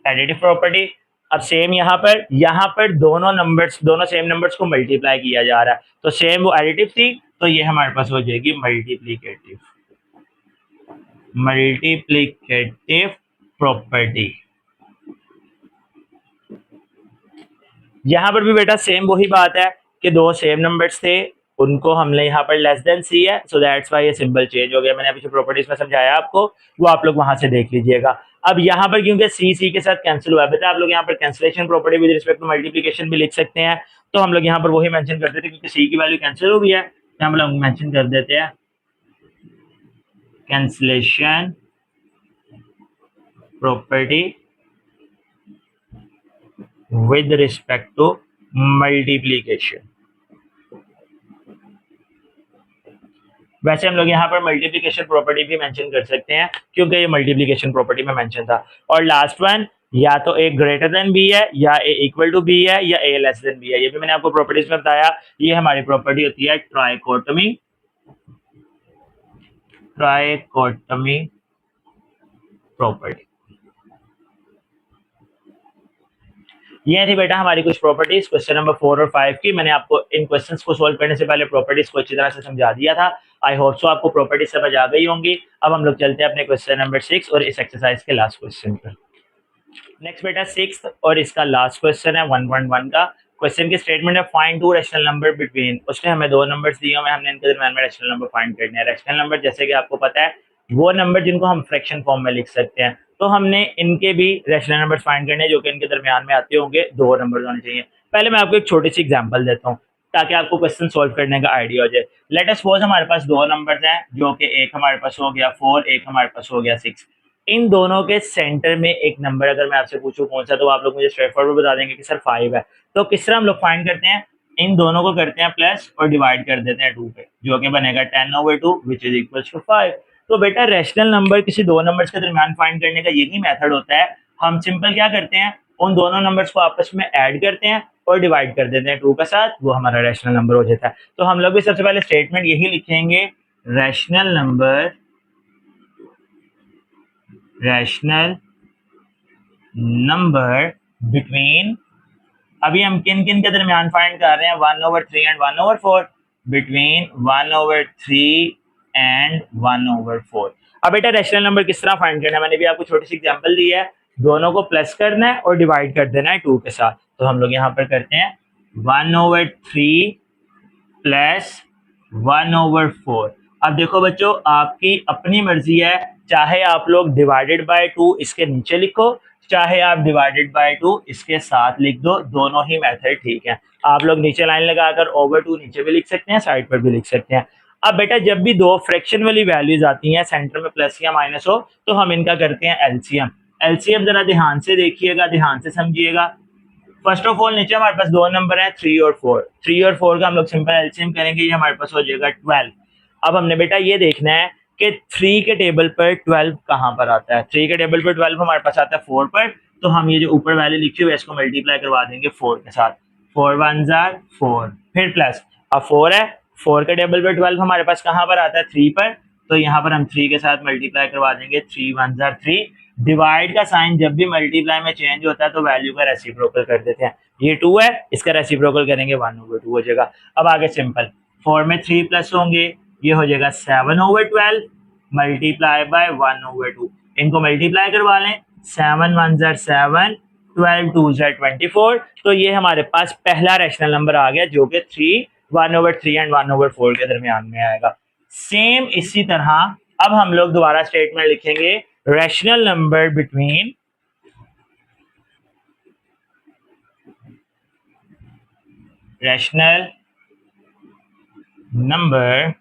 Additive property. अब सेम यहाँ पर दोनों सेम नंबर्स को मल्टीप्लाई किया जा रहा है, तो सेम वो एडिटिव थी, तो ये हमारे पास हो जाएगी मल्टीप्लीकेटिव प्रॉपर्टी। यहाँ पर भी बेटा सेम वही बात है कि दो सेम नंबर्स थे, उनको हमने यहाँ पर लेस देन सी है, सो दैट्स वाई ये सिंबल चेंज हो गया। मैंने अभी प्रॉपर्टीज में समझाया आपको, वो आप लोग वहां से देख लीजिएगा। अब यहाँ पर क्योंकि सी के साथ कैंसिल हुआ है बेटा, आप लोग यहाँ पर cancellation property with respect to multiplication भी लिख सकते हैं, तो हम लोग यहाँ पर वही मेंशन करते थे, क्योंकि सी की वैल्यू कैंसिल हो गई है, तो हम लोग मेंशन कर देते हैं cancellation property with respect to multiplication. वैसे हम लोग यहाँ पर मल्टीप्लिकेशन प्रॉपर्टी भी मेंशन कर सकते हैं, क्योंकि ये मल्टीप्लिकेशन प्रॉपर्टी में मेंशन था। और लास्ट वन, या तो ए ग्रेटर देन बी है, या ए इक्वल टू बी है, या ए लेस देन बी है। ये भी मैंने आपको प्रॉपर्टीज में बताया। ये हमारी प्रॉपर्टी होती है ट्राइकोटमी प्रॉपर्टी। ये थी बेटा हमारी कुछ प्रॉपर्टीज क्वेश्चन नंबर 4 और 5 की। मैंने आपको इन क्वेश्चंस को सोल्व करने से पहले प्रॉपर्टीज को अच्छी तरह से समझा दिया था। आई होप सो आपको प्रॉपर्टीज समझ आ गई होंगी। अब हम लोग चलते हैं अपने क्वेश्चन नंबर 6 और इस एक्सरसाइज के लास्ट क्वेश्चन पर। नेक्स्ट बेटा 6 और इसका लास्ट क्वेश्चन है 1.1 का। क्वेश्चन की स्टेटमेंट है find to rational number between, उसने हमें दो नंबर्स दिए हुए, हमने इनके दरमियान में रैशनल नंबर फाइंड करने हैं। रैशनल नंबर जैसे कि आपको पता है वो नंबर जिनको हम फ्रैक्शन फॉर्म में लिख सकते हैं। तो हमने इनके भी रैशनल नंबर्स फाइंड करने हैं जो कि इनके दरमियान में आते होंगे, दो नंबर होने चाहिए। पहले मैं आपको एक छोटी सी एग्जांपल देता हूँ ताकि आपको क्वेश्चन सॉल्व करने का आइडिया हो जाए। लेट अस सपोज हमारे पास दो नंबर्स हैं जो कि एक हमारे पास हो गया 4, एक हमारे पास हो गया 6। इन दोनों के सेंटर में एक नंबर अगर मैं आपसे पूछूं कौन सा, तो आप लोग मुझे स्ट्रेट फॉरवर्ड बता देंगे कि सर 5 है। तो किस तरह हम लोग फाइंड करते हैं, इन दोनों को करते हैं प्लस और डिवाइड कर देते हैं 2 पे, जो कि बनेगा 10/2 विच इज इक्वल टू 5। तो बेटा रैशनल नंबर किसी दो नंबर्स के दरमियान फाइंड करने का यही मेथड होता है। हम सिंपल क्या करते हैं, उन दोनों नंबर्स को आपस में ऐड करते हैं और डिवाइड कर देते हैं 2 के साथ, वो हमारा रैशनल नंबर हो जाता है। तो हम लोग भी सबसे पहले स्टेटमेंट यही लिखेंगे, rational number, rational number between, अभी हम किन किन के दरमियान फाइंड कर रहे हैं, 1/3 एंड 1/4, बिटवीन 1/3 एंड 1/4। अब बेटा रैशनल नंबर किस तरह फाइंड करना है, मैंने भी आपको छोटी सी एग्जांपल दी है। दोनों को प्लस करना है और डिवाइड कर देना है 2 के साथ। तो हम लोग यहाँ पर करते हैं 1/3 प्लस 1/4। अब देखो बच्चों, आपकी अपनी मर्जी है, चाहे आप लोग डिवाइडेड बाय 2 इसके नीचे लिखो, चाहे आप डिवाइडेड बाय 2 इसके साथ लिख दो, दोनों ही मेथड ठीक है। आप लोग नीचे लाइन लगाकर ओवर 2 नीचे भी लिख सकते हैं, साइड पर भी लिख सकते हैं। अब बेटा जब भी दो फ्रैक्शन वाली वैल्यूज आती हैं, सेंटर में प्लस या माइनस हो, तो हम इनका करते हैं एलसीएम। एलसीएम जरा ध्यान से देखिएगा, ध्यान से समझिएगा। फर्स्ट ऑफ ऑल नीचे हमारे पास दो नंबर है 3 और 4। 3 और 4 का हम लोग सिंपल एलसीएम करेंगे, ये हमारे पास हो जाएगा 12। अब हमने बेटा ये देखना है कि 3 के टेबल पर 12 कहाँ पर आता है। 3 के टेबल पर 12 हमारे पास आता है 4 पर, तो हम ये जो ऊपर वैल्यू लिखी हुई है इसको मल्टीप्लाई करवा देंगे 4 के साथ। 4 1 4, फिर प्लस, अब 4 है, 4 के टेबल पर 12 हमारे पास कहाँ पर आता है 3 पर, तो यहाँ पर हम 3 के साथ मल्टीप्लाई करवा देंगे, 3 1 3। डिवाइड का साइन जब भी मल्टीप्लाई में चेंज होता है तो वैल्यू का रेसिप्रोकल कर देते हैं। ये 2 है, इसका रेसिप्रोकल करेंगे 1/2 हो जाएगा। अब आगे सिंपल, 4 में 3 प्लस होंगे, ये हो जाएगा 7/12 मल्टीप्लाई बाय 1/2। इनको मल्टीप्लाई करवा लें, 7 1 7, 12 2 24। तो ये हमारे पास पहला रैशनल नंबर आ गया जो कि 1/3 एंड 1/4 के दरमियान में आएगा। सेम इसी तरह अब हम लोग दोबारा स्टेटमेंट लिखेंगे, rational number between, rational number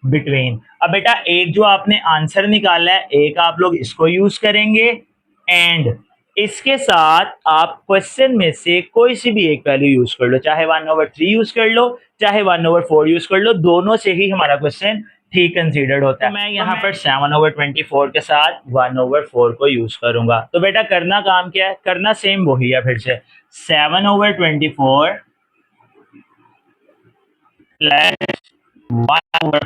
between. अब बेटा एक जो आपने आंसर निकाला है, एक आप लोग इसको यूज करेंगे एंड इसके साथ आप क्वेश्चन में से कोई सी भी एक वैल्यू यूज कर लो, चाहे 1/3 यूज कर लो, चाहे 1/4 यूज कर लो, दोनों से ही हमारा क्वेश्चन ठीक कंसीडर्ड होता है। तो मैं यहाँ पर 7/24 के साथ 1/4 को यूज करूंगा। तो बेटा करना काम क्या है, करना सेम वही है, फिर से 7/24 plus 1/4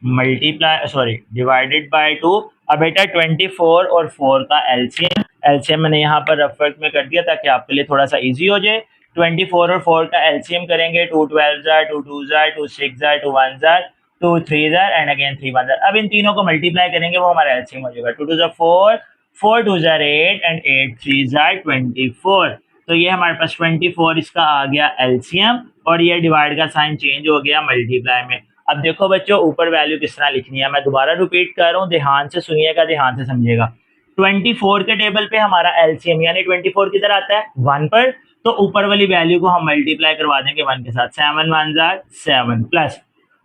multiply sorry divided by 2। अब बेटा 24 और 4 का एलसीएम, एलसीएम मैंने यहाँ पर रफ वर्क में कर दिया ताकि आपके लिए थोड़ा सा इजी हो जाए। 24 और 4 का एलसीएम करेंगे, 2 12 jar, 2 2 jar, 2 6 jar, 2 1 jar, 2 3 jar and again 3 1 jar. अब इन तीनों को मल्टीप्लाई करेंगे, वो हमारा एलसीएम हो जाएगा, 2 2 जार 4, 4 2 जार 8 एंड 8 3 जार 24। तो ये हमारे पास 24 इसका आ गया एलसीएम और ये डिवाइड का साइन चेंज हो गया मल्टीप्लाई में। अब देखो बच्चों ऊपर वैल्यू किस तरह लिखनी है, मैं दोबारा रिपीट कर रहा हूँ, ध्यान से सुनिएगा, ध्यान से समझिएगा। 24 के टेबल पे हमारा एलसीएम यानी 24 किधर आता है 1 पर, तो ऊपर वाली वैल्यू को हम मल्टीप्लाई करवा देंगे 1 के साथ, 7 1 7 प्लस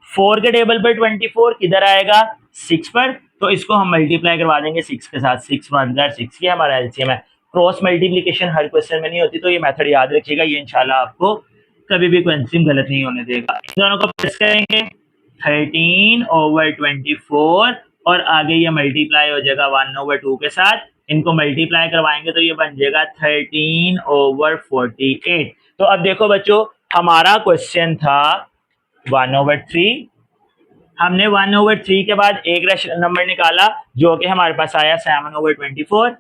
4 के टेबल पर 24 किधर आएगा 6 पर, तो इसको हम मल्टीप्लाई करवा देंगे 6 के साथ, 6 1 6, ये हमारा एलसीएम है। क्रॉस मल्टीप्लीकेशन हर क्वेश्चन में नहीं होती, तो ये मेथड याद रखिएगा, ये इंशाल्लाह आपको कभी भी क्वेश्चन गलत नहीं होने देगा। इन दोनों को प्लस करेंगे 13/24 और आगे ये मल्टीप्लाई हो जाएगा 1/2 के साथ, इनको मल्टीप्लाई करवाएंगे तो ये बन जाएगा 13/48। तो अब देखो बच्चों हमारा क्वेश्चन था 1/3, हमने 1/3 के बाद एक रैशनल नंबर निकाला जो कि हमारे पास आया 7/24,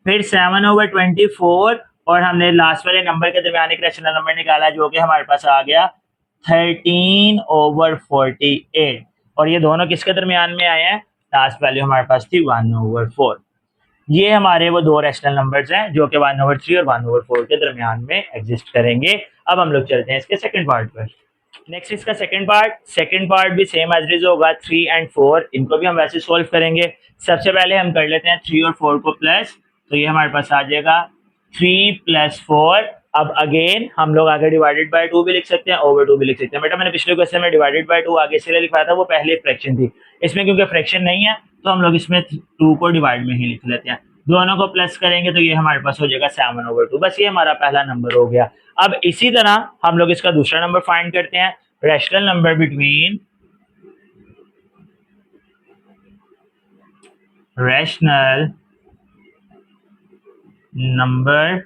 फिर 7/24 और हमने लास्ट वाले नंबर के दरमियान एक रैशनल नंबर निकाला जो कि हमारे पास आ गया 13/48 और ये दोनों किसके दरमियान में आए हैं, लास्ट वैल्यू हमारे पास थी 1/4। ये हमारे वो दो रैशनल नंबर्स हैं जो कि 1/3 और 1/4 के दरमियान में एग्जिस्ट करेंगे। अब हम लोग चलते हैं इसके सेकंड पार्ट पर। नेक्स्ट इसका सेकंड पार्ट भी सेम एज इट इज होगा। 3 एंड 4 इनको भी हम वैसे सॉल्व करेंगे। सबसे पहले हम कर लेते हैं 3 और 4 को प्लस, तो ये हमारे पास आ जाएगा 3 + 4। अब अगेन हम लोग आगे डिवाइडेड बाय 2 भी लिख सकते हैं, ओवर 2 भी लिख सकते हैं। बेटा मैंने पिछले क्वेश्चन में डिवाइडेड बाय 2 आगे इसलिए लिखवाया था, वो पहले फ्रैक्शन थी। इसमें क्योंकि फ्रैक्शन नहीं है तो हम लोग इसमें 2 को डिवाइड में ही लिख लेते हैं। दोनों को प्लस करेंगे तो ये हमारे पास हो जाएगा 7/2। बस ये हमारा पहला नंबर हो गया। अब इसी तरह हम लोग इसका दूसरा नंबर फाइंड करते हैं। Rational number between rational number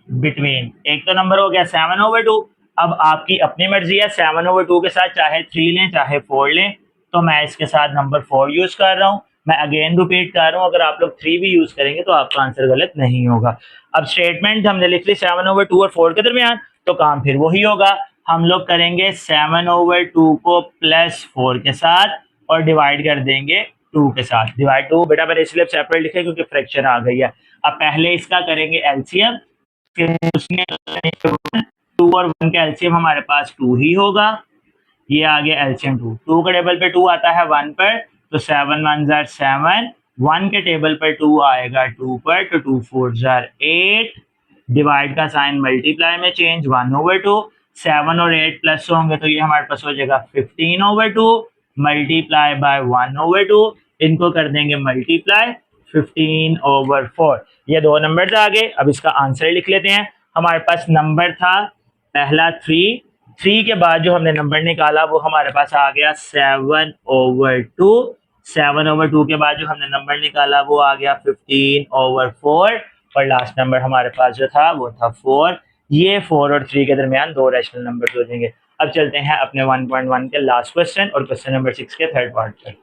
between, एक तो नंबर हो गया 7/2। अब आपकी अपनी मर्जी है, 7/2 के साथ चाहे 3 लें चाहे 4 लें, तो मैं इसके साथ नंबर 4 यूज कर रहा हूँ। मैं अगेन रिपीट कर रहा हूँ, अगर आप लोग 3 भी यूज करेंगे तो आपका आंसर गलत नहीं होगा। अब स्टेटमेंट हमने लिख ली 7/2 और 4 के दरमियान, तो काम फिर वही होगा। हम लोग करेंगे 7/2 को +4 के साथ और डिवाइड कर देंगे 2 के साथ। डिवाइड 2 बेटा मैंने इसलिए सेपरेट लिखे क्योंकि फ्रैक्शन आ गई है। अब पहले इसका करेंगे एलसीएम, उसने 2 और 1 का एलसीएम हमारे पास 2 ही होगा। ये आ गया एलसीएम 2 के टेबल पे 2 आता है 1 पर, तो 7 1 जार 7, 1 के टेबल पर 2 आएगा 2 पर, तो 2 4 जार 8। डिवाइड का साइन मल्टीप्लाई में चेंज 1/2। 7 और 8 प्लस होंगे तो ये हमारे पास हो जाएगा 15/2 मल्टीप्लाई बाय 1/2। इनको कर देंगे मल्टीप्लाई 15/4। ये दो नंबर आ गए। अब इसका आंसर लिख लेते हैं। हमारे पास नंबर था पहला 3 के बाद जो हमने नंबर निकाला वो हमारे पास आ गया 7/2। 7/2 के बाद जो हमने नंबर निकाला वो आ गया 15/4 और लास्ट नंबर हमारे पास जो था वो था 4। ये 4 और 3 के दरमियान दो रैशनल नंबर हो जाएंगे। अब चलते हैं अपने 1.1 के लास्ट क्वेश्चन और क्वेश्चन नंबर 6 के थर्ड पार्ट पर।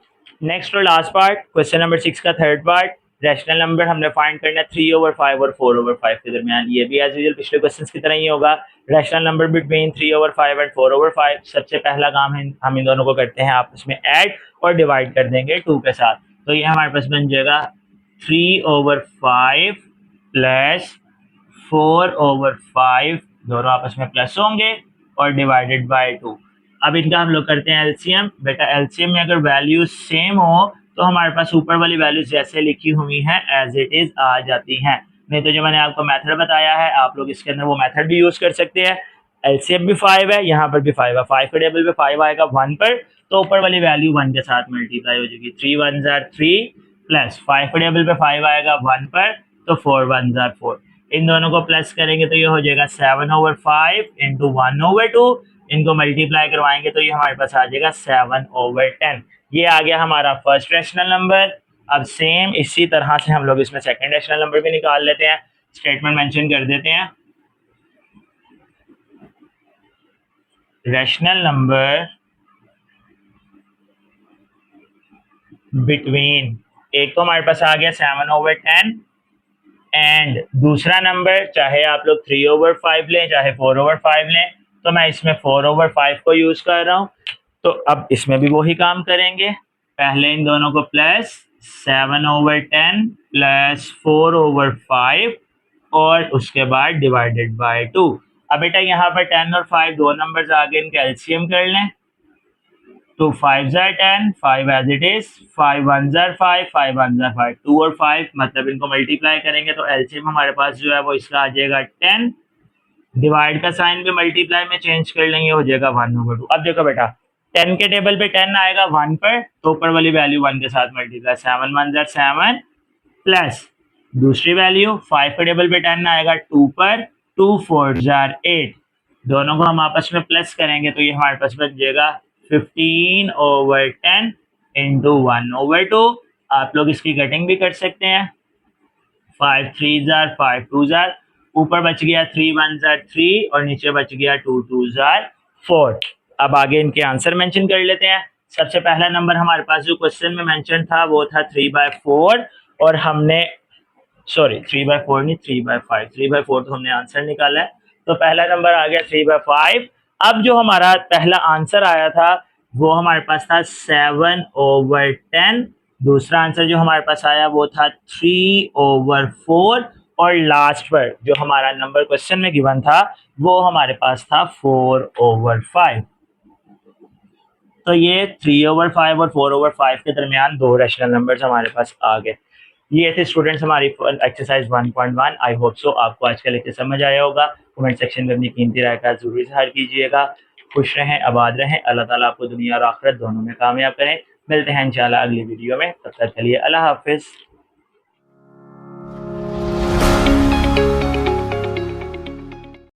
नेक्स्ट और लास्ट पार्ट, क्वेश्चन नंबर 6 का थर्ड पार्ट। रैशनल नंबर हमने फाइंड करना है 3/5 और 4/5 के दरमियान। ये भी एज यूजुअल पिछले क्वेश्चन की तरह ही होगा। Rational number between 3/5 and 4/5। सबसे पहला काम है हम इन दोनों को करते हैं आपस में ऐड और डिवाइड कर देंगे 2 के साथ। तो ये हमारे पास बन जाएगा 3/5 प्लस 4/5, दोनों आपस में प्लस होंगे और डिवाइडेड बाय 2। अब इनका हम लोग करते हैं एलसीएम। बेटा एलसीएम में अगर वैल्यू सेम हो तो हमारे पास ऊपर वाली वैल्यू जैसे लिखी हुई है एज इट इज आ जाती हैं। नहीं तो जो मैंने आपको मेथड बताया है आप लोग इसके अंदर वो मेथड भी यूज कर सकते हैं। एलसीएम भी 5 है, यहाँ पर भी 5 है। 5 के टेबल पे 5 आएगा 1 पर, तो ऊपर वाली वैल्यू 1 के साथ मल्टीप्लाई हो जाएगी। 3 1 जार 3 प्लस 5 के टेबल पे 5 आएगा 1 पर, तो 4 1 जार 4। इन दोनों को प्लस करेंगे तो ये हो जाएगा 7/5 इंटू 1/2। इनको मल्टीप्लाई करवाएंगे तो ये हमारे पास आ जाएगा 7/10। ये आ गया हमारा फर्स्ट रैशनल नंबर। अब सेम इसी तरह से हम लोग इसमें सेकंड रैशनल नंबर भी निकाल लेते हैं। स्टेटमेंट मेंशन कर देते हैं। रैशनल नंबर बिटवीन, एक तो हमारे पास आ गया 7/10 एंड दूसरा नंबर चाहे आप लोग 3/5 लें चाहे 4/5 लें, तो मैं इसमें 4/5 को यूज कर रहा हूँ। तो अब इसमें भी वही काम करेंगे। पहले इन दोनों को प्लस 7/10 प्लस 4/5 और उसके बाद डिवाइडेड बाय 2। अब बेटा यहाँ पर 10 और 5 दो नंबर्स आगे, इनका एलसीएम कर लें। तो 5 जार 10, 5 एज इट इज, 5 1 जार 5, 5 1 जार 5, 2 और 5 मतलब इनको मल्टीप्लाई करेंगे तो एलसीएम हमारे पास जो है वो इसका आ जाएगा 10। डिवाइड का साइन भी मल्टीप्लाई में चेंज कर लेंगे, हो जाएगा 1/2। अब देखो बेटा 10 के टेबल पे 10 आएगा 1 पर, तो ऊपर वाली वैल्यू 1 के साथ मल्टीप्लाई, 7 1 जार 7 प्लस दूसरी वैल्यू 5 के टेबल पे 10 आएगा 2 पर, 2 4 जार 8। दोनों को हम आपस में प्लस करेंगे तो ये हमारे पास बच जाएगा 15/10 इंटू 1/2। आप लोग इसकी कटिंग भी कर सकते हैं। 5 3 जार 5 2 जार, ऊपर बच गया 3 1 जार 3 और नीचे बच गया 2 2 जार 4। अब आगे इनके आंसर मेंशन कर लेते हैं। सबसे पहला नंबर हमारे पास जो क्वेश्चन में मेंशन था वो था 3/4 और हमने सॉरी 3/4 नहीं 3/5, 3/4 तो हमने आंसर निकाला है। तो पहला नंबर आ गया 3/5। अब जो हमारा पहला आंसर आया था वो हमारे पास था 7/10। दूसरा आंसर जो हमारे पास आया वो था 3/4 और लास्ट पर जो हमारा नंबर क्वेश्चन में गिवन था वो हमारे पास था 4/5। तो ये 3/5 और 4/5 के दरमियान दो रैशनल नंबर्स हमारे पास आ गए। ये थे स्टूडेंट्स हमारी एक्सरसाइज 1.1। आई होप सो आपको आज का लेक्चर समझ आया होगा। कमेंट सेक्शन में अपनी कीमती राय का जरूर इजहार कीजिएगा। खुश रहें, आबाद रहें, अल्लाह ताला आपको दुनिया और आखिरत दोनों में कामयाब करें। मिलते हैं इंशाल्लाह अगली वीडियो में, तब तक के लिए अल्लाह हाफिज़।